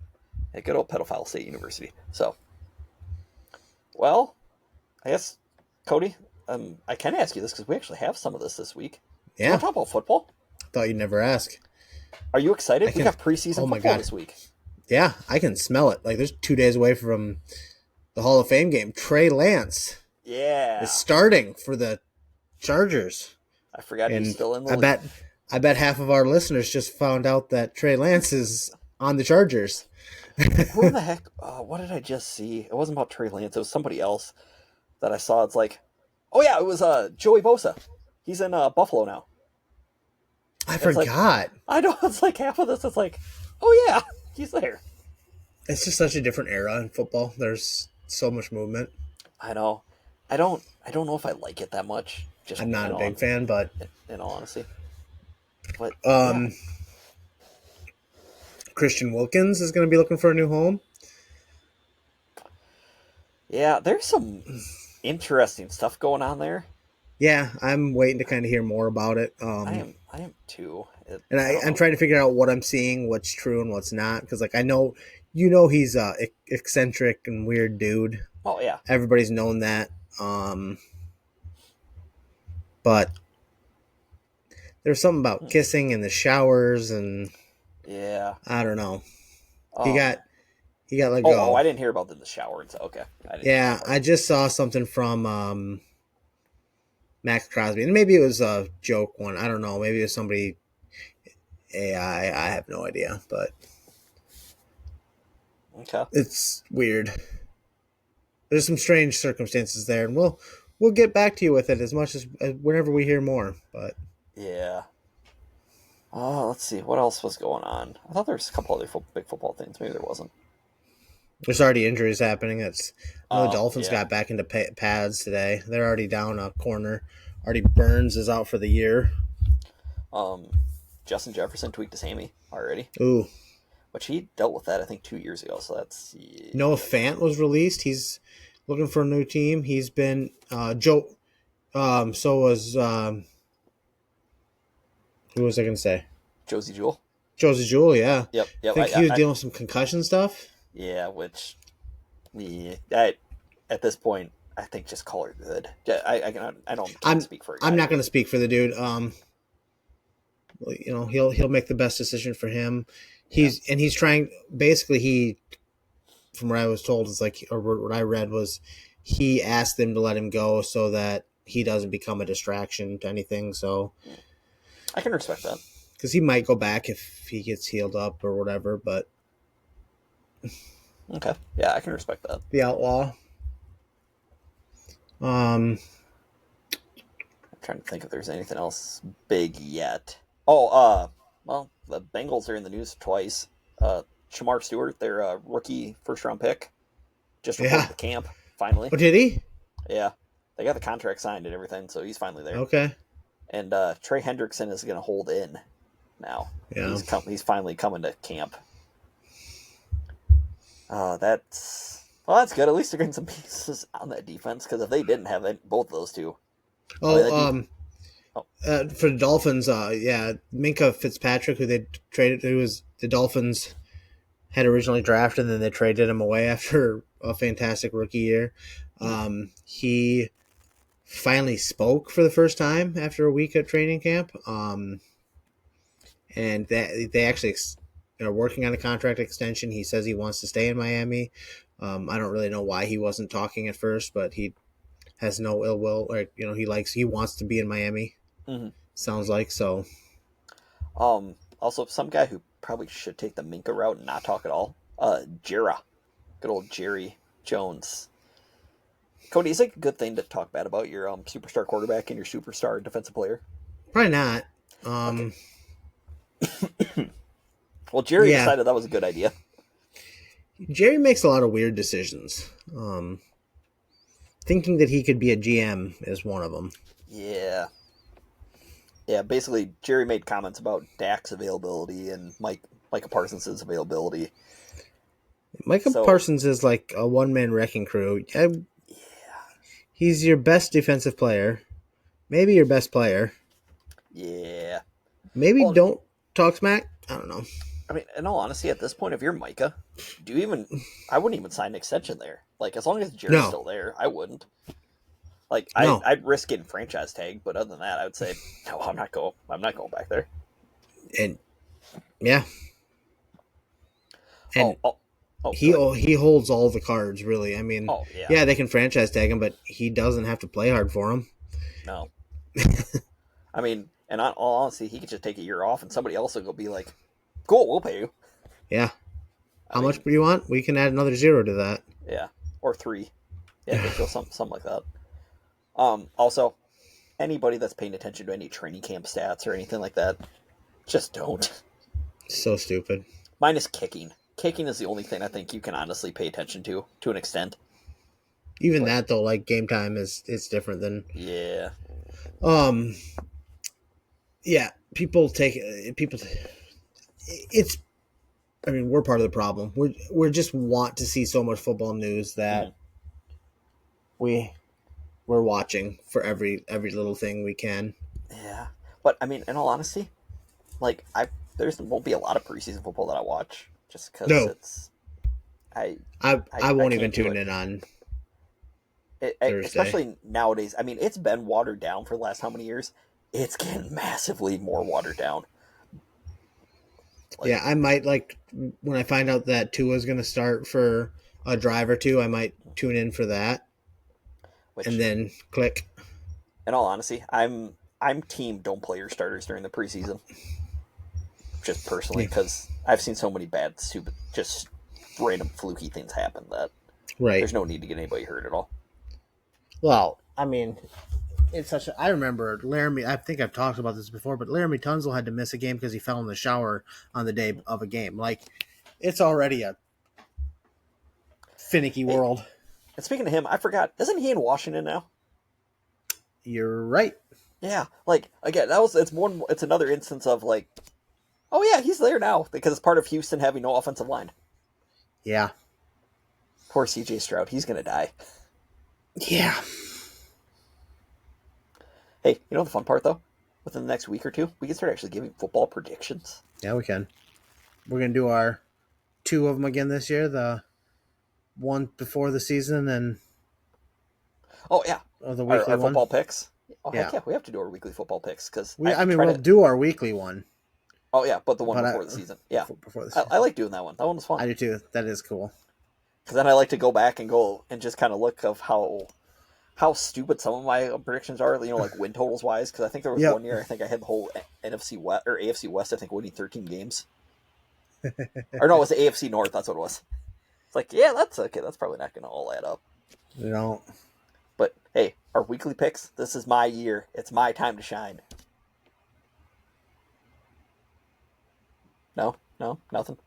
good old pedophile State University. So, well, I guess Cody, I can ask you this because we actually have some of this week. Yeah. You want to talk about football? Thought you'd never ask. Are you excited? We got preseason football this week. Yeah, I can smell it. Like, there's 2 days away from the Hall of Fame game. Trey Lance. Yeah. Is starting for the Chargers. I forgot he's still in the league. I bet half of our listeners just found out that Trey Lance is on the Chargers. Who the heck? What did I just see? It wasn't about Trey Lance. It was somebody else that I saw. It's like, oh yeah, it was Joey Bosa. He's in Buffalo now. I forgot. I know, it's like half of this. It's like, oh yeah, he's there. It's just such a different era in football. There's so much movement. I know. I don't know if I like it that much. I'm not a big fan, but in all honesty, but Christian Wilkins is going to be looking for a new home. Yeah, there's some interesting stuff going on there. Yeah, I'm waiting to kind of hear more about it. I am too. I'm trying to figure out what I'm seeing, what's true and what's not, because like I know, he's a eccentric and weird dude. Oh yeah, everybody's known that. But there's something about kissing in the showers, and yeah, I don't know. He got let go. Oh, I didn't hear about the shower. So okay. I just saw something from Max Crosby, and maybe it was a joke one. I don't know. Maybe it was somebody AI. I have no idea, but okay, it's weird. There's some strange circumstances there, and we'll get back to you with it as much as whenever we hear more. But yeah. Oh, let's see. What else was going on? I thought there was a couple other big football things. Maybe there wasn't. There's already injuries happening. The Dolphins got back into pads today. They're already down a corner. Already Burns is out for the year. Justin Jefferson tweaked his hammy already. Ooh. Which he dealt with that, I think, 2 years ago. So that's... Yeah. Noah Fant was released. He's looking for a new team. He's been... Joe... so was... who was I going to say? Josie Jewell. Josie Jewell, yeah. Yep. I think he was dealing with some concussion stuff. Yeah, which... Yeah, at this point, I think just call her good. I can't speak for a guy. I'm not going to speak for the dude. He'll make the best decision for him. He's trying. Basically, from what I was told, is like, or what I read was, he asked them to let him go so that he doesn't become a distraction to anything. So I can respect that, because he might go back if he gets healed up or whatever. But okay, yeah, I can respect that. The outlaw. I'm trying to think if there's anything else big yet. Oh, well, the Bengals are in the news twice. Shamar Stewart, their rookie first-round pick, just reported to camp, finally. Oh, did he? Yeah. They got the contract signed and everything, so he's finally there. Okay. and Trey Hendrickson is going to hold in now. Yeah. He's finally coming to camp. That's good. At least they're getting some pieces on that defense, because if they didn't have both of those two, for the Dolphins, Minka Fitzpatrick, who they traded, who was the Dolphins had originally drafted, and then they traded him away after a fantastic rookie year. He finally spoke for the first time after a week at training camp, and they actually are working on a contract extension. He says he wants to stay in Miami. I don't really know why he wasn't talking at first, but he has no ill will, or he wants to be in Miami. Mm-hmm. Sounds like so. Also, some guy who probably should take the Minka route and not talk at all. Jira, good old Jerry Jones. Cody, is it a good thing to talk bad about your superstar quarterback and your superstar defensive player? Probably not. Okay. Well, Jerry decided that was a good idea. Jerry makes a lot of weird decisions. Thinking that he could be a GM is one of them. Yeah. Yeah, basically, Jerry made comments about Dak's availability and Micah Parsons' availability. Parsons is like a one-man wrecking crew. He's your best defensive player. Maybe your best player. Yeah. Maybe don't talk smack. I don't know. I mean, in all honesty, at this point, if you're Micah, I wouldn't even sign an extension there. Like, as long as Jerry's still there, I wouldn't. Like, I'd risk getting franchise tag, but other than that, I would say, no, I'm not going back there. And yeah. And he he holds all the cards, really. I mean, they can franchise tag him, but he doesn't have to play hard for him. No. I mean, and in all honesty, he could just take a year off, and somebody else will go be like, cool, we'll pay you. Yeah. How much do you want? We can add another 0 to that. Yeah. Or 3. Yeah, something like that. Also, anybody that's paying attention to any training camp stats or anything like that, just don't. So stupid. Minus kicking. Kicking is the only thing I think you can honestly pay attention to an extent. Even that, though, like, game time it's different than... Yeah. Yeah, it's... I mean, we're part of the problem. We just want to see so much football news that we're watching for every little thing we can. Yeah, but I mean, in all honesty, like there won't be a lot of preseason football that I watch just because it's. I won't even tune in on Thursday. Especially nowadays. I mean, it's been watered down for the last how many years? It's getting massively more watered down. Like, I might, like, when I find out that Tua's going to start for a drive or two, I might tune in for that. And then click. In all honesty, I'm team don't play your starters during the preseason. Just personally, because I've seen so many bad, stupid, just random fluky things happen that there's no need to get anybody hurt at all. Well, I mean, it's such a... I remember Laramie... I think I've talked about this before, but Laramie Tunzel had to miss a game because he fell in the shower on the day of a game. Like, it's already a finicky world. And speaking of him, I forgot. Isn't he in Washington now? You're right. Yeah. Like, again, it's another instance of, like, oh yeah, he's there now because it's part of Houston having no offensive line. Yeah. Poor CJ Stroud. He's going to die. Yeah. Hey, you know the fun part, though? Within the next week or two, we can start actually giving football predictions. Yeah, we can. We're going to do our 2 of them again this year. The one before the season and... Oh, yeah. The weekly our football picks. Oh, yeah. Heck yeah, we have to do our weekly football picks. Cause we'll do our weekly one. Oh, yeah, but the one before the season. Yeah. Before the season. I like doing that one. That one was fun. I do, too. That is cool. Because then I like to go back and just kind of look of how stupid some of my predictions are, like win totals wise. Because I think there was one year I think I had the whole NFC West or AFC West. I think winning 13 games. Or no, it was the AFC North. That's what it was. It's like, yeah, that's okay. That's probably not going to all add up. No. But hey, our weekly picks. This is my year. It's my time to shine. No, nothing.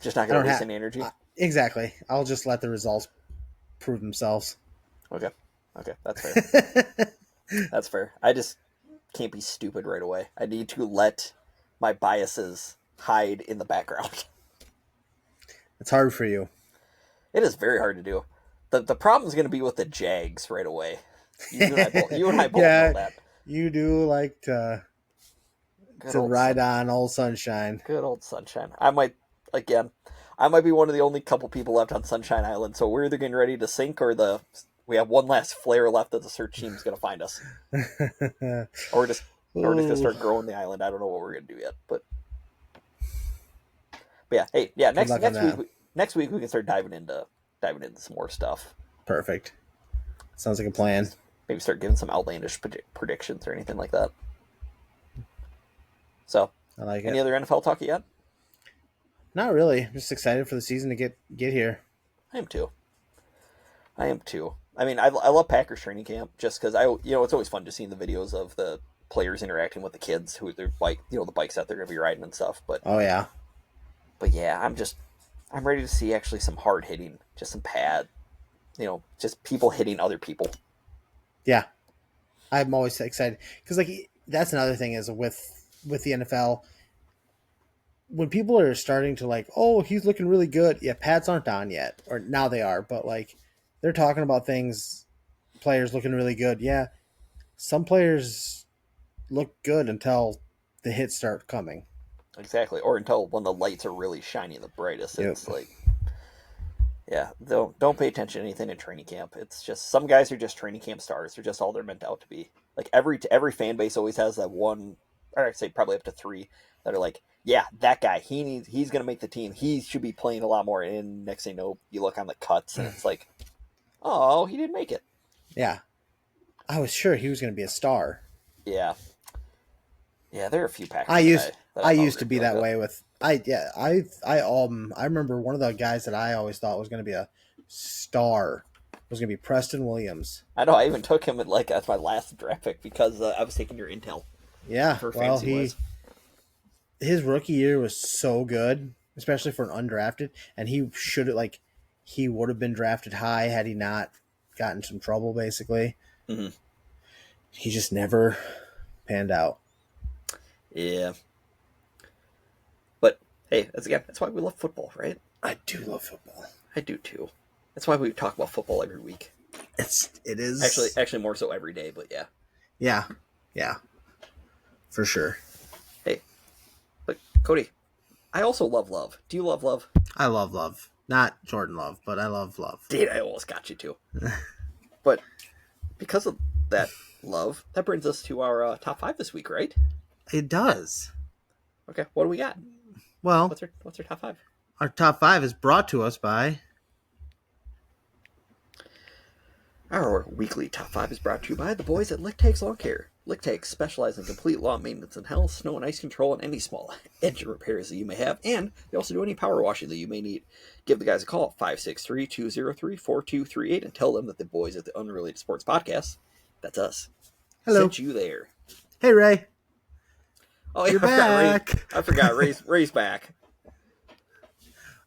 Just not going to waste any energy. Exactly. I'll just let the results prove themselves. Okay, that's fair. That's fair. I just can't be stupid right away. I need to let my biases hide in the background. It's hard for you. It is very hard to do. The problem is going to be with the Jags right away. You and I both know that. You do like to ride on old sunshine. Good old sunshine. I might be one of the only couple people left on Sunshine Island. So we're either getting ready to sink or we have one last flare left that the search team's going to find us. or we're just going to start growing the island. I don't know what we're going to do yet, but yeah. Hey, yeah. Next week we can start diving into some more stuff. Perfect. Sounds like a plan. Maybe start giving some outlandish predictions or anything like that. So, I like any it. other NFL talk yet? Not really. I'm just excited for the season to get here. I am too. I mean, I love Packers training camp just because it's always fun to see the videos of the players interacting with the kids who their the bikes that they're going to be riding and stuff. But yeah, I'm ready to see actually some hard hitting, just some pad, just people hitting other people. Yeah, I'm always excited because that's another thing is with the NFL. When people are starting to oh, he's looking really good. Yeah, pads aren't on yet, or now they are, but they're talking about players looking really good. Yeah, some players look good until the hits start coming. Exactly, or until when the lights are really shining the brightest. Yep. It's yeah, don't pay attention to anything in training camp. It's just some guys are just training camp stars. They're just all they're meant out to be. Every fan base always has that one, or I'd say probably up to three that are yeah, that guy, he's gonna make the team. He should be playing a lot more. And next thing you know, you look on the cuts and it's oh, he didn't make it. Yeah, I was sure he was gonna be a star. Yeah, there are a few Packers. I used to be that way with I remember one of the guys that I always thought was going to be a star was going to be Preston Williams. I know. I even took him as my last draft pick because I was taking your intel. Yeah, his rookie year was so good, especially for an undrafted, and he would have been drafted high had he not gotten some trouble. Basically, He just never panned out. Yeah. But hey, that's why we love football, right? I do love football. I do too. That's why we talk about football every week. It is actually more so every day, but yeah. Yeah. For sure. Hey. But Cody, I also love love. Do you love love? I love love. Not Jordan Love, but I love love. Dude, I almost got you too. But because of that love, that brings us to our top 5 this week, right? It does. Okay, what do we got? Well, what's our top 5? Our top 5 is brought to us by... Our weekly top 5 is brought to you by the boys at Lick Takes Lawn Care. Lick Takes specialize in complete lawn maintenance and health, snow and ice control, and any small engine repairs that you may have. And they also do any power washing that you may need. Give the guys a call at 563-203-4238 and tell them that the boys at the Unrelated Sports Podcast, that's us, hello, sent you there. Hey, Ray. Oh, yeah, you're back. I forgot. Ray's back.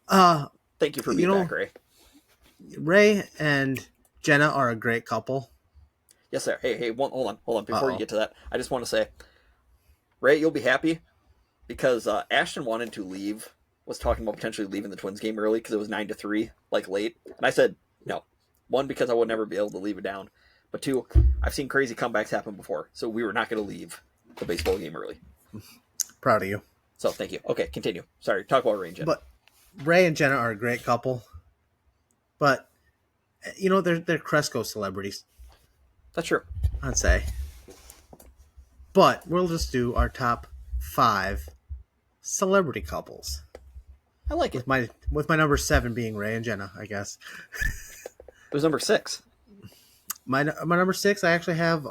Thank you for being back, Ray. Ray and Jenna are a great couple. Yes, sir. Hey, hold on. Before you get to that, I just want to say, Ray, you'll be happy because Ashton wanted to leave, was talking about potentially leaving the Twins game early because it was 9-3, late. And I said, no. 1, because I would never be able to leave it down. But 2, I've seen crazy comebacks happen before, so we were not going to leave the baseball game early. Proud of you. So, thank you. Okay, continue. Sorry, talk about Ray and Jenna. But Ray and Jenna are a great couple. But, they're Cresco celebrities. That's true. I'd say. But we'll just do our top 5 celebrity couples. I like it. With my number 7 being Ray and Jenna, I guess. It was number 6. My number 6, I actually have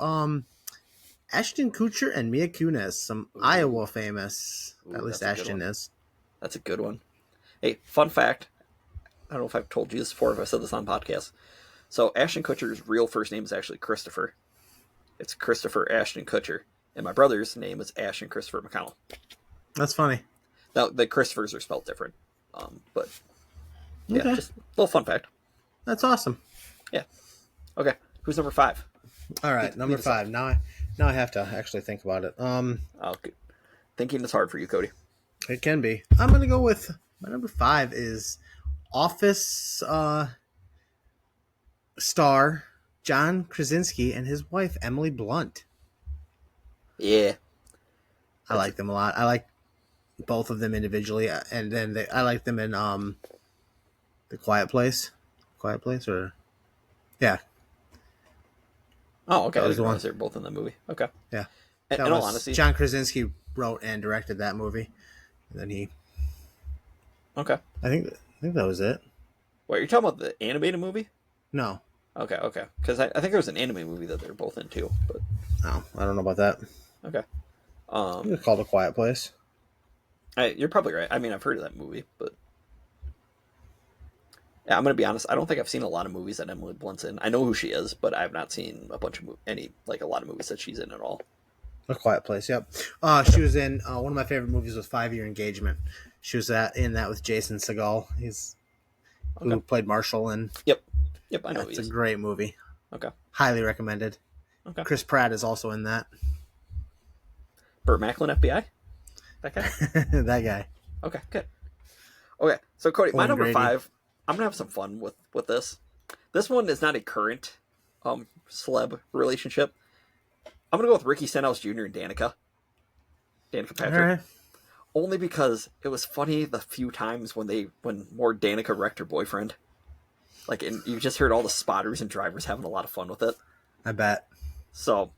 Ashton Kutcher and Mia Kunis, some Iowa famous. At least Ashton is. That's a good one. Hey, fun fact. I don't know if I've told you this before, if I said this on podcast. So Ashton Kutcher's real first name is actually Christopher. It's Christopher Ashton Kutcher. And my brother's name is Ashton Christopher McConnell. That's funny. Now, the Christophers are spelled different. But, yeah, just a little fun fact. That's awesome. Yeah. Okay, who's number 5? All right, number Lead us off. 5. Now I have to actually think about it. Oh, good. Thinking is hard for you, Cody. It can be. I'm gonna go with my number 5 is Office star John Krasinski and his wife Emily Blunt. Yeah. I like them a lot. I like both of them individually, and then I like them in the Quiet Place. Quiet Place, or yeah, Oh, okay. that I was didn't the one. realize they're both in the movie. Okay. Yeah, In that all was honesty, John Krasinski wrote and directed that movie, and then he. okay. I think that was it. Wait, you're talking about the animated movie? No, Okay. Because I think there was an anime movie that they're both in too. But no, I don't know about that. okay. It's called A Quiet Place. You're probably right. I mean, I've heard of that movie, but yeah, I'm gonna be honest. I don't think I've seen a lot of movies that Emily Blunt's in. I know who she is, but I have not seen a bunch of a lot of movies that she's in at all. A Quiet Place. Yep. She was in one of my favorite movies was 5 Year Engagement. She was in that with Jason Segel. He's who played Marshall, and Yep. I know it's a great movie. Okay. Highly recommended. Okay. Chris Pratt is also in that. Burt Macklin, FBI. That guy. That guy. Okay. Good. Okay. So Cody, my Owen number Grady. 5. I'm gonna have some fun with this. This one is not a current celeb relationship. I'm gonna go with Ricky Stenhouse Jr. and Danica Patrick. All right. Only because it was funny the few times when more Danica wrecked her boyfriend. Like, and you just heard all the spotters and drivers having a lot of fun with it. I bet. So,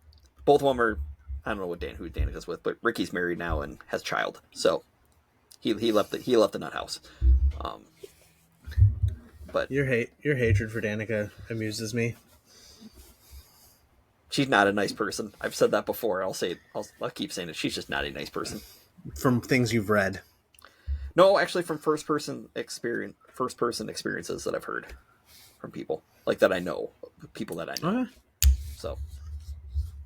both of them are, I don't know who Danica's with, but Ricky's married now and has a child. So, he left the nut house. But Your hatred for Danica amuses me. she's not a nice person. I've said that before. I'll keep saying it. She's just not a nice person. From things you've read. No, actually, from first person experiences that I've heard from people like that I know, people that I know. Okay.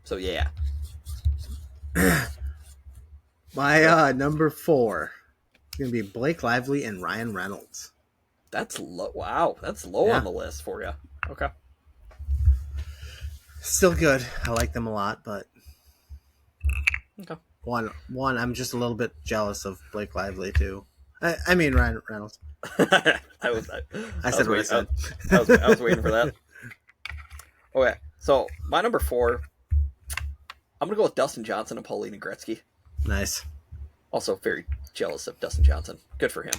So yeah. My number 4 is gonna be Blake Lively and Ryan Reynolds. That's low. Wow, that's low on the list for you. Okay. Still good. I like them a lot, but Okay. one, I'm just a little bit jealous of Blake Lively too. I mean Ryan Reynolds. I said what I said. I was waiting for that. Okay, so my number 4, I'm gonna go with Dustin Johnson and Paulina Gretzky. Nice. Also very jealous of Dustin Johnson. Good for him.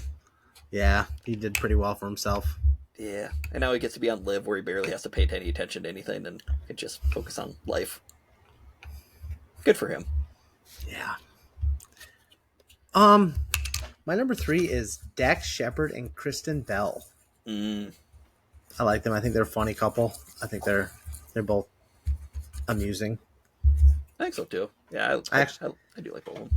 Yeah, he did pretty well for himself. Yeah, and now he gets to be on Live, where he barely has to pay any attention to anything and can just focus on life. Good for him. Yeah. My number 3 is Dax Shepard and Kristen Bell. I like them. I think they're a funny couple. I think they're both amusing. I think so too. Yeah, I do like both of them.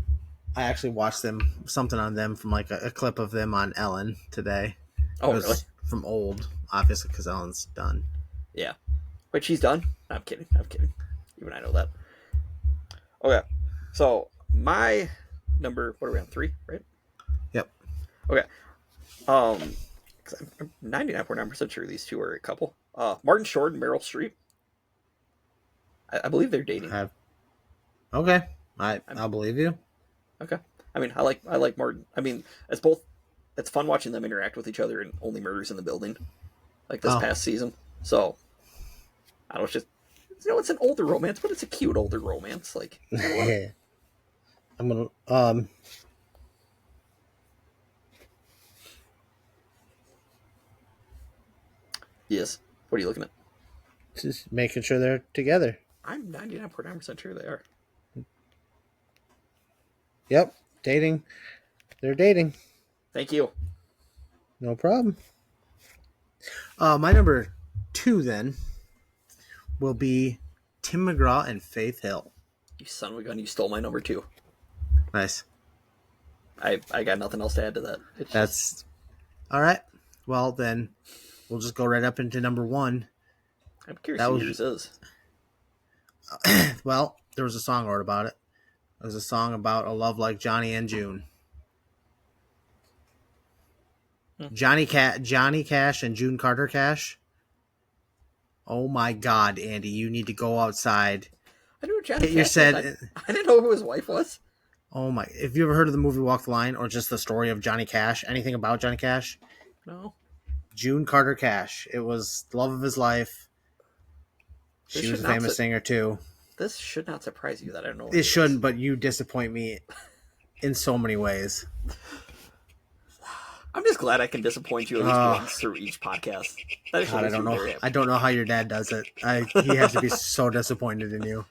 I actually watched something on them from like a clip of them on Ellen today. Oh, It was really? From old, obviously, because Ellen's done. Yeah. Wait, she's done? I'm kidding. Even I know that. Okay. So, my number, what are we on, 3, right? Yep. Okay. 'Cause I'm 99.9% sure these two are a couple. Martin Short and Meryl Streep. I believe they're dating. Okay. I'll believe you. Okay. I mean, I like Martin. I mean, it's fun watching them interact with each other in Only Murders in the Building, like this past season. So, I don't know, it's just, it's an older romance, but it's a cute older romance. Like, I'm gonna yes. What are you looking at? just making sure they're together. I'm 99.9% sure they are. Yep, dating. They're dating. Thank you. No problem. My number 2 then will be Tim McGraw and Faith Hill. You son of a gun! You stole my number 2. Nice. I got nothing else to add to that. That's all right. Well, then we'll just go right up into number 1. I'm curious who yours is. Well, there was a song I wrote about it. It was a song about a love like Johnny and June. Johnny Cash and June Carter Cash. Oh my God, Andy, you need to go outside. I knew Johnny Get your Cash was. said. I didn't know who his wife was. Oh my! Have you ever heard of the movie Walk the Line or just the story of Johnny Cash? Anything about Johnny Cash? No. June Carter Cash. It was the love of his life. This She should was a not. famous singer too. This should not surprise you that I don't know. It shouldn't, but you disappoint me in so many ways. I'm just glad I can disappoint you at least once through each podcast. That God, I don't know. I don't know how your dad does it. He has to be so disappointed in you.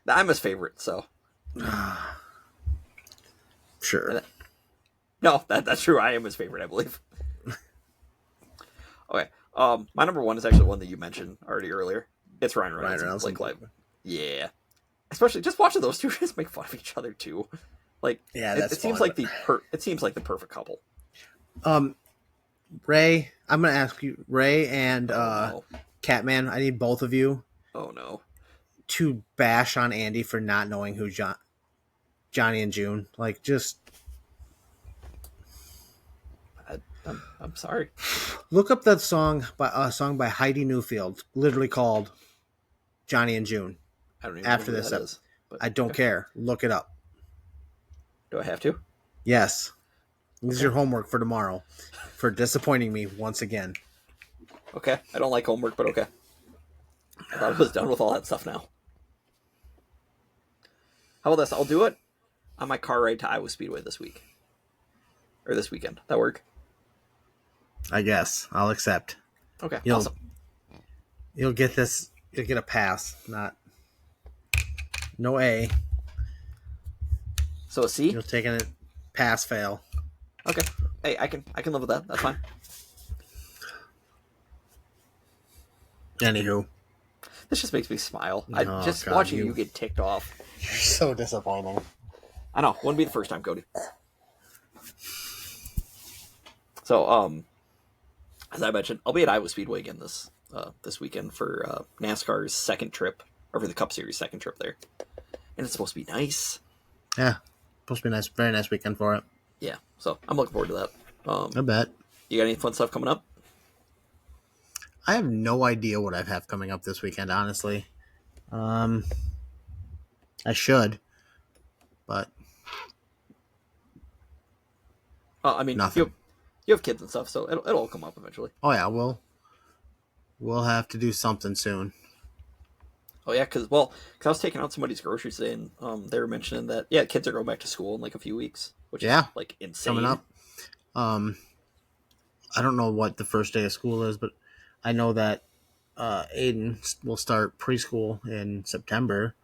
I'm his favorite, so Sure. no, that's true. I am his favorite, I believe. Okay, my number one is actually one that you mentioned already earlier. It's Ryan Reynolds and Blake Lively. Yeah, especially just watching those two just make fun of each other too. Like, yeah, it seems like the perfect couple. Ray, I'm gonna ask you, Ray and no. Catman. I need both of you. Oh no. To bash on Andy for not knowing who Johnny and June. Like, just I'm sorry. look up that song by Heidi Newfield, literally called Johnny and June. I don't even after know who this that is, I don't care. Look it up. Do I have to? Yes. This is your homework for tomorrow for disappointing me once again. Okay. I don't like homework, but okay. I thought I was done with all that stuff now. How about this? I'll do it on my car ride to Iowa Speedway this week. Or this weekend. That work? I guess. I'll accept. Okay, You'll get awesome. You'll get a pass, no A. So a C? You're taking it pass fail. Okay. Hey, I can live with that. That's fine. Anywho. This just makes me smile. God, Watching you get ticked off. You're so disappointing. I know. Wouldn't be the first time, Cody. So, as I mentioned, I'll be at Iowa Speedway again this weekend for NASCAR's second trip, or for the Cup Series second trip there. And it's supposed to be nice. Yeah. Supposed to be nice. Very nice weekend for it. Yeah. So, I'm looking forward to that. I bet. You got any fun stuff coming up? I have no idea what I have coming up this weekend, honestly. I should, but I mean, nothing. You have kids and stuff, so it'll all come up eventually. Oh yeah, we'll have to do something soon. Oh yeah, because I was taking out somebody's groceries today, and they were mentioning that kids are going back to school in like a few weeks, which is like insane. Coming up. I don't know what the first day of school is, but I know that Aiden will start preschool in September.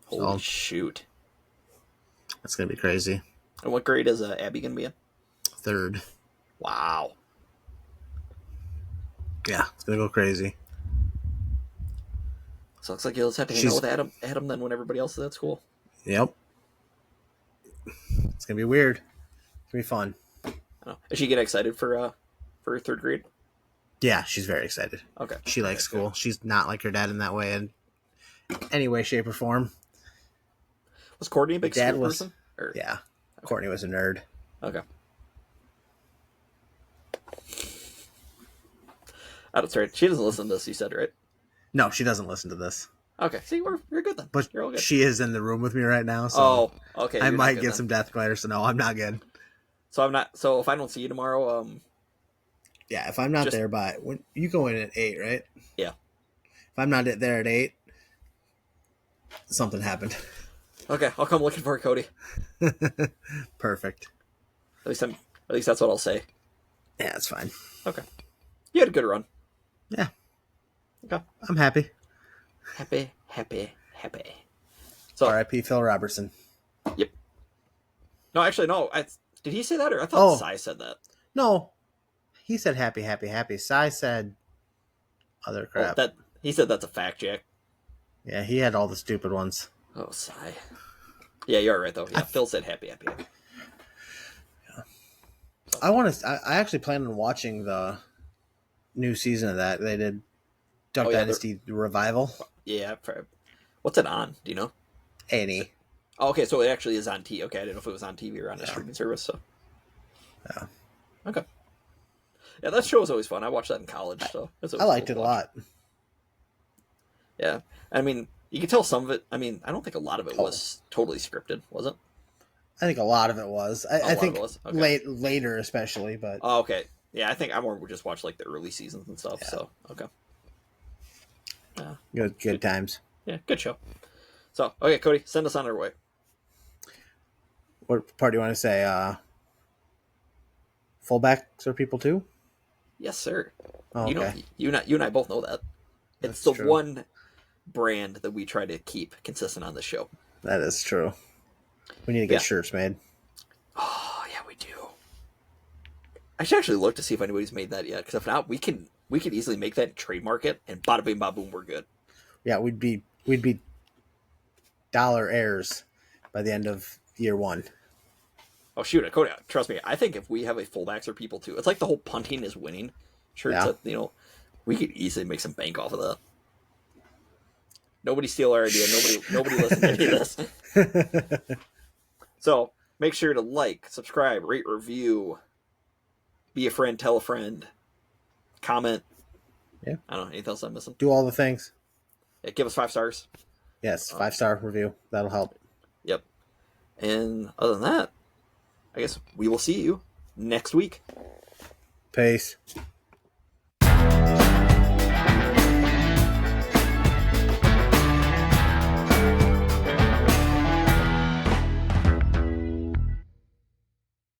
Holy shoot! That's gonna be crazy. And what grade is Abby gonna be in? 3rd. Wow. Yeah, it's gonna go crazy. So it looks like you'll just have to hang out with Adam then when everybody else is at school. Yep. It's gonna be weird. It's gonna be fun. Does she get excited for 3rd grade? Yeah, she's very excited. Okay. She likes school. Good. She's not like her dad in that way, in any way, shape, or form. Was Courtney a big school person? Or? Yeah. Courtney was a nerd. Okay. That's right. She doesn't listen to this, you said, right? No, she doesn't listen to this. Okay. See, you're good then. But you're all good. She is in the room with me right now, so okay. I might get some death glares, so no, I'm not good. So I'm not. So if I don't see you tomorrow, yeah, if I'm not there by when you go in at 8, right? Yeah. If I'm not there at 8, something happened. Okay, I'll come looking for Cody. Perfect. At least that's what I'll say. Yeah, it's fine. Okay. You had a good run. Yeah. Okay. I'm happy. Happy. So R.I.P. Phil Robertson. Yep. No, actually, no. Did he say that, or I thought Cy said that? No, he said happy. Cy said other crap. He said that's a fact, Jack. Yeah, he had all the stupid ones. Oh, Cy. Yeah, you're right though. Yeah, Phil said happy. Yeah. So. I actually plan on watching the new season of that. They did Duck Dynasty Revival. Yeah. What's it on? Do you know? A&E. Oh, okay, so it actually is on TV. Okay, I didn't know if it was on TV or on a streaming service. So. Yeah. Okay. Yeah, that show was always fun. I watched that in college, so I liked it a lot. Yeah, I mean, you can tell some of it. I mean, I don't think a lot of it Oh. was totally scripted, was it? I think a lot of it was. I think Okay. later, especially, but Oh, okay. Yeah, I think I more just watched like the early seasons and stuff. Yeah. So okay. Good times. Yeah, good show. So okay, Cody, send us on our way. What part do you want to say? Fullbacks are people too? Yes, sir. Oh, You know, okay. you and I both know that. It's That's the true. one brand that we try to keep consistent on the show. That is true. We need to get shirts made. Oh yeah, we do. I should actually look to see if anybody's made that yet. Because if not, we could easily make that and trademark it, and bada bing, bada boom, we're good. Yeah, we'd be dollar heirs by the end of year one. Oh shoot, Cody, trust me. I think if we have a fullbacks or people too, it's like the whole punting is winning shirts. Yeah. That, we could easily make some bank off of that. Nobody steal our idea. Nobody listen to any of this. So make sure to like, subscribe, rate, review, be a friend, tell a friend, comment. Yeah. I don't know anything else I'm missing. Do all the things. Yeah, give us 5 stars. Yes, 5-star review. That'll help. Yep. And other than that, I guess we will see you next week. Peace.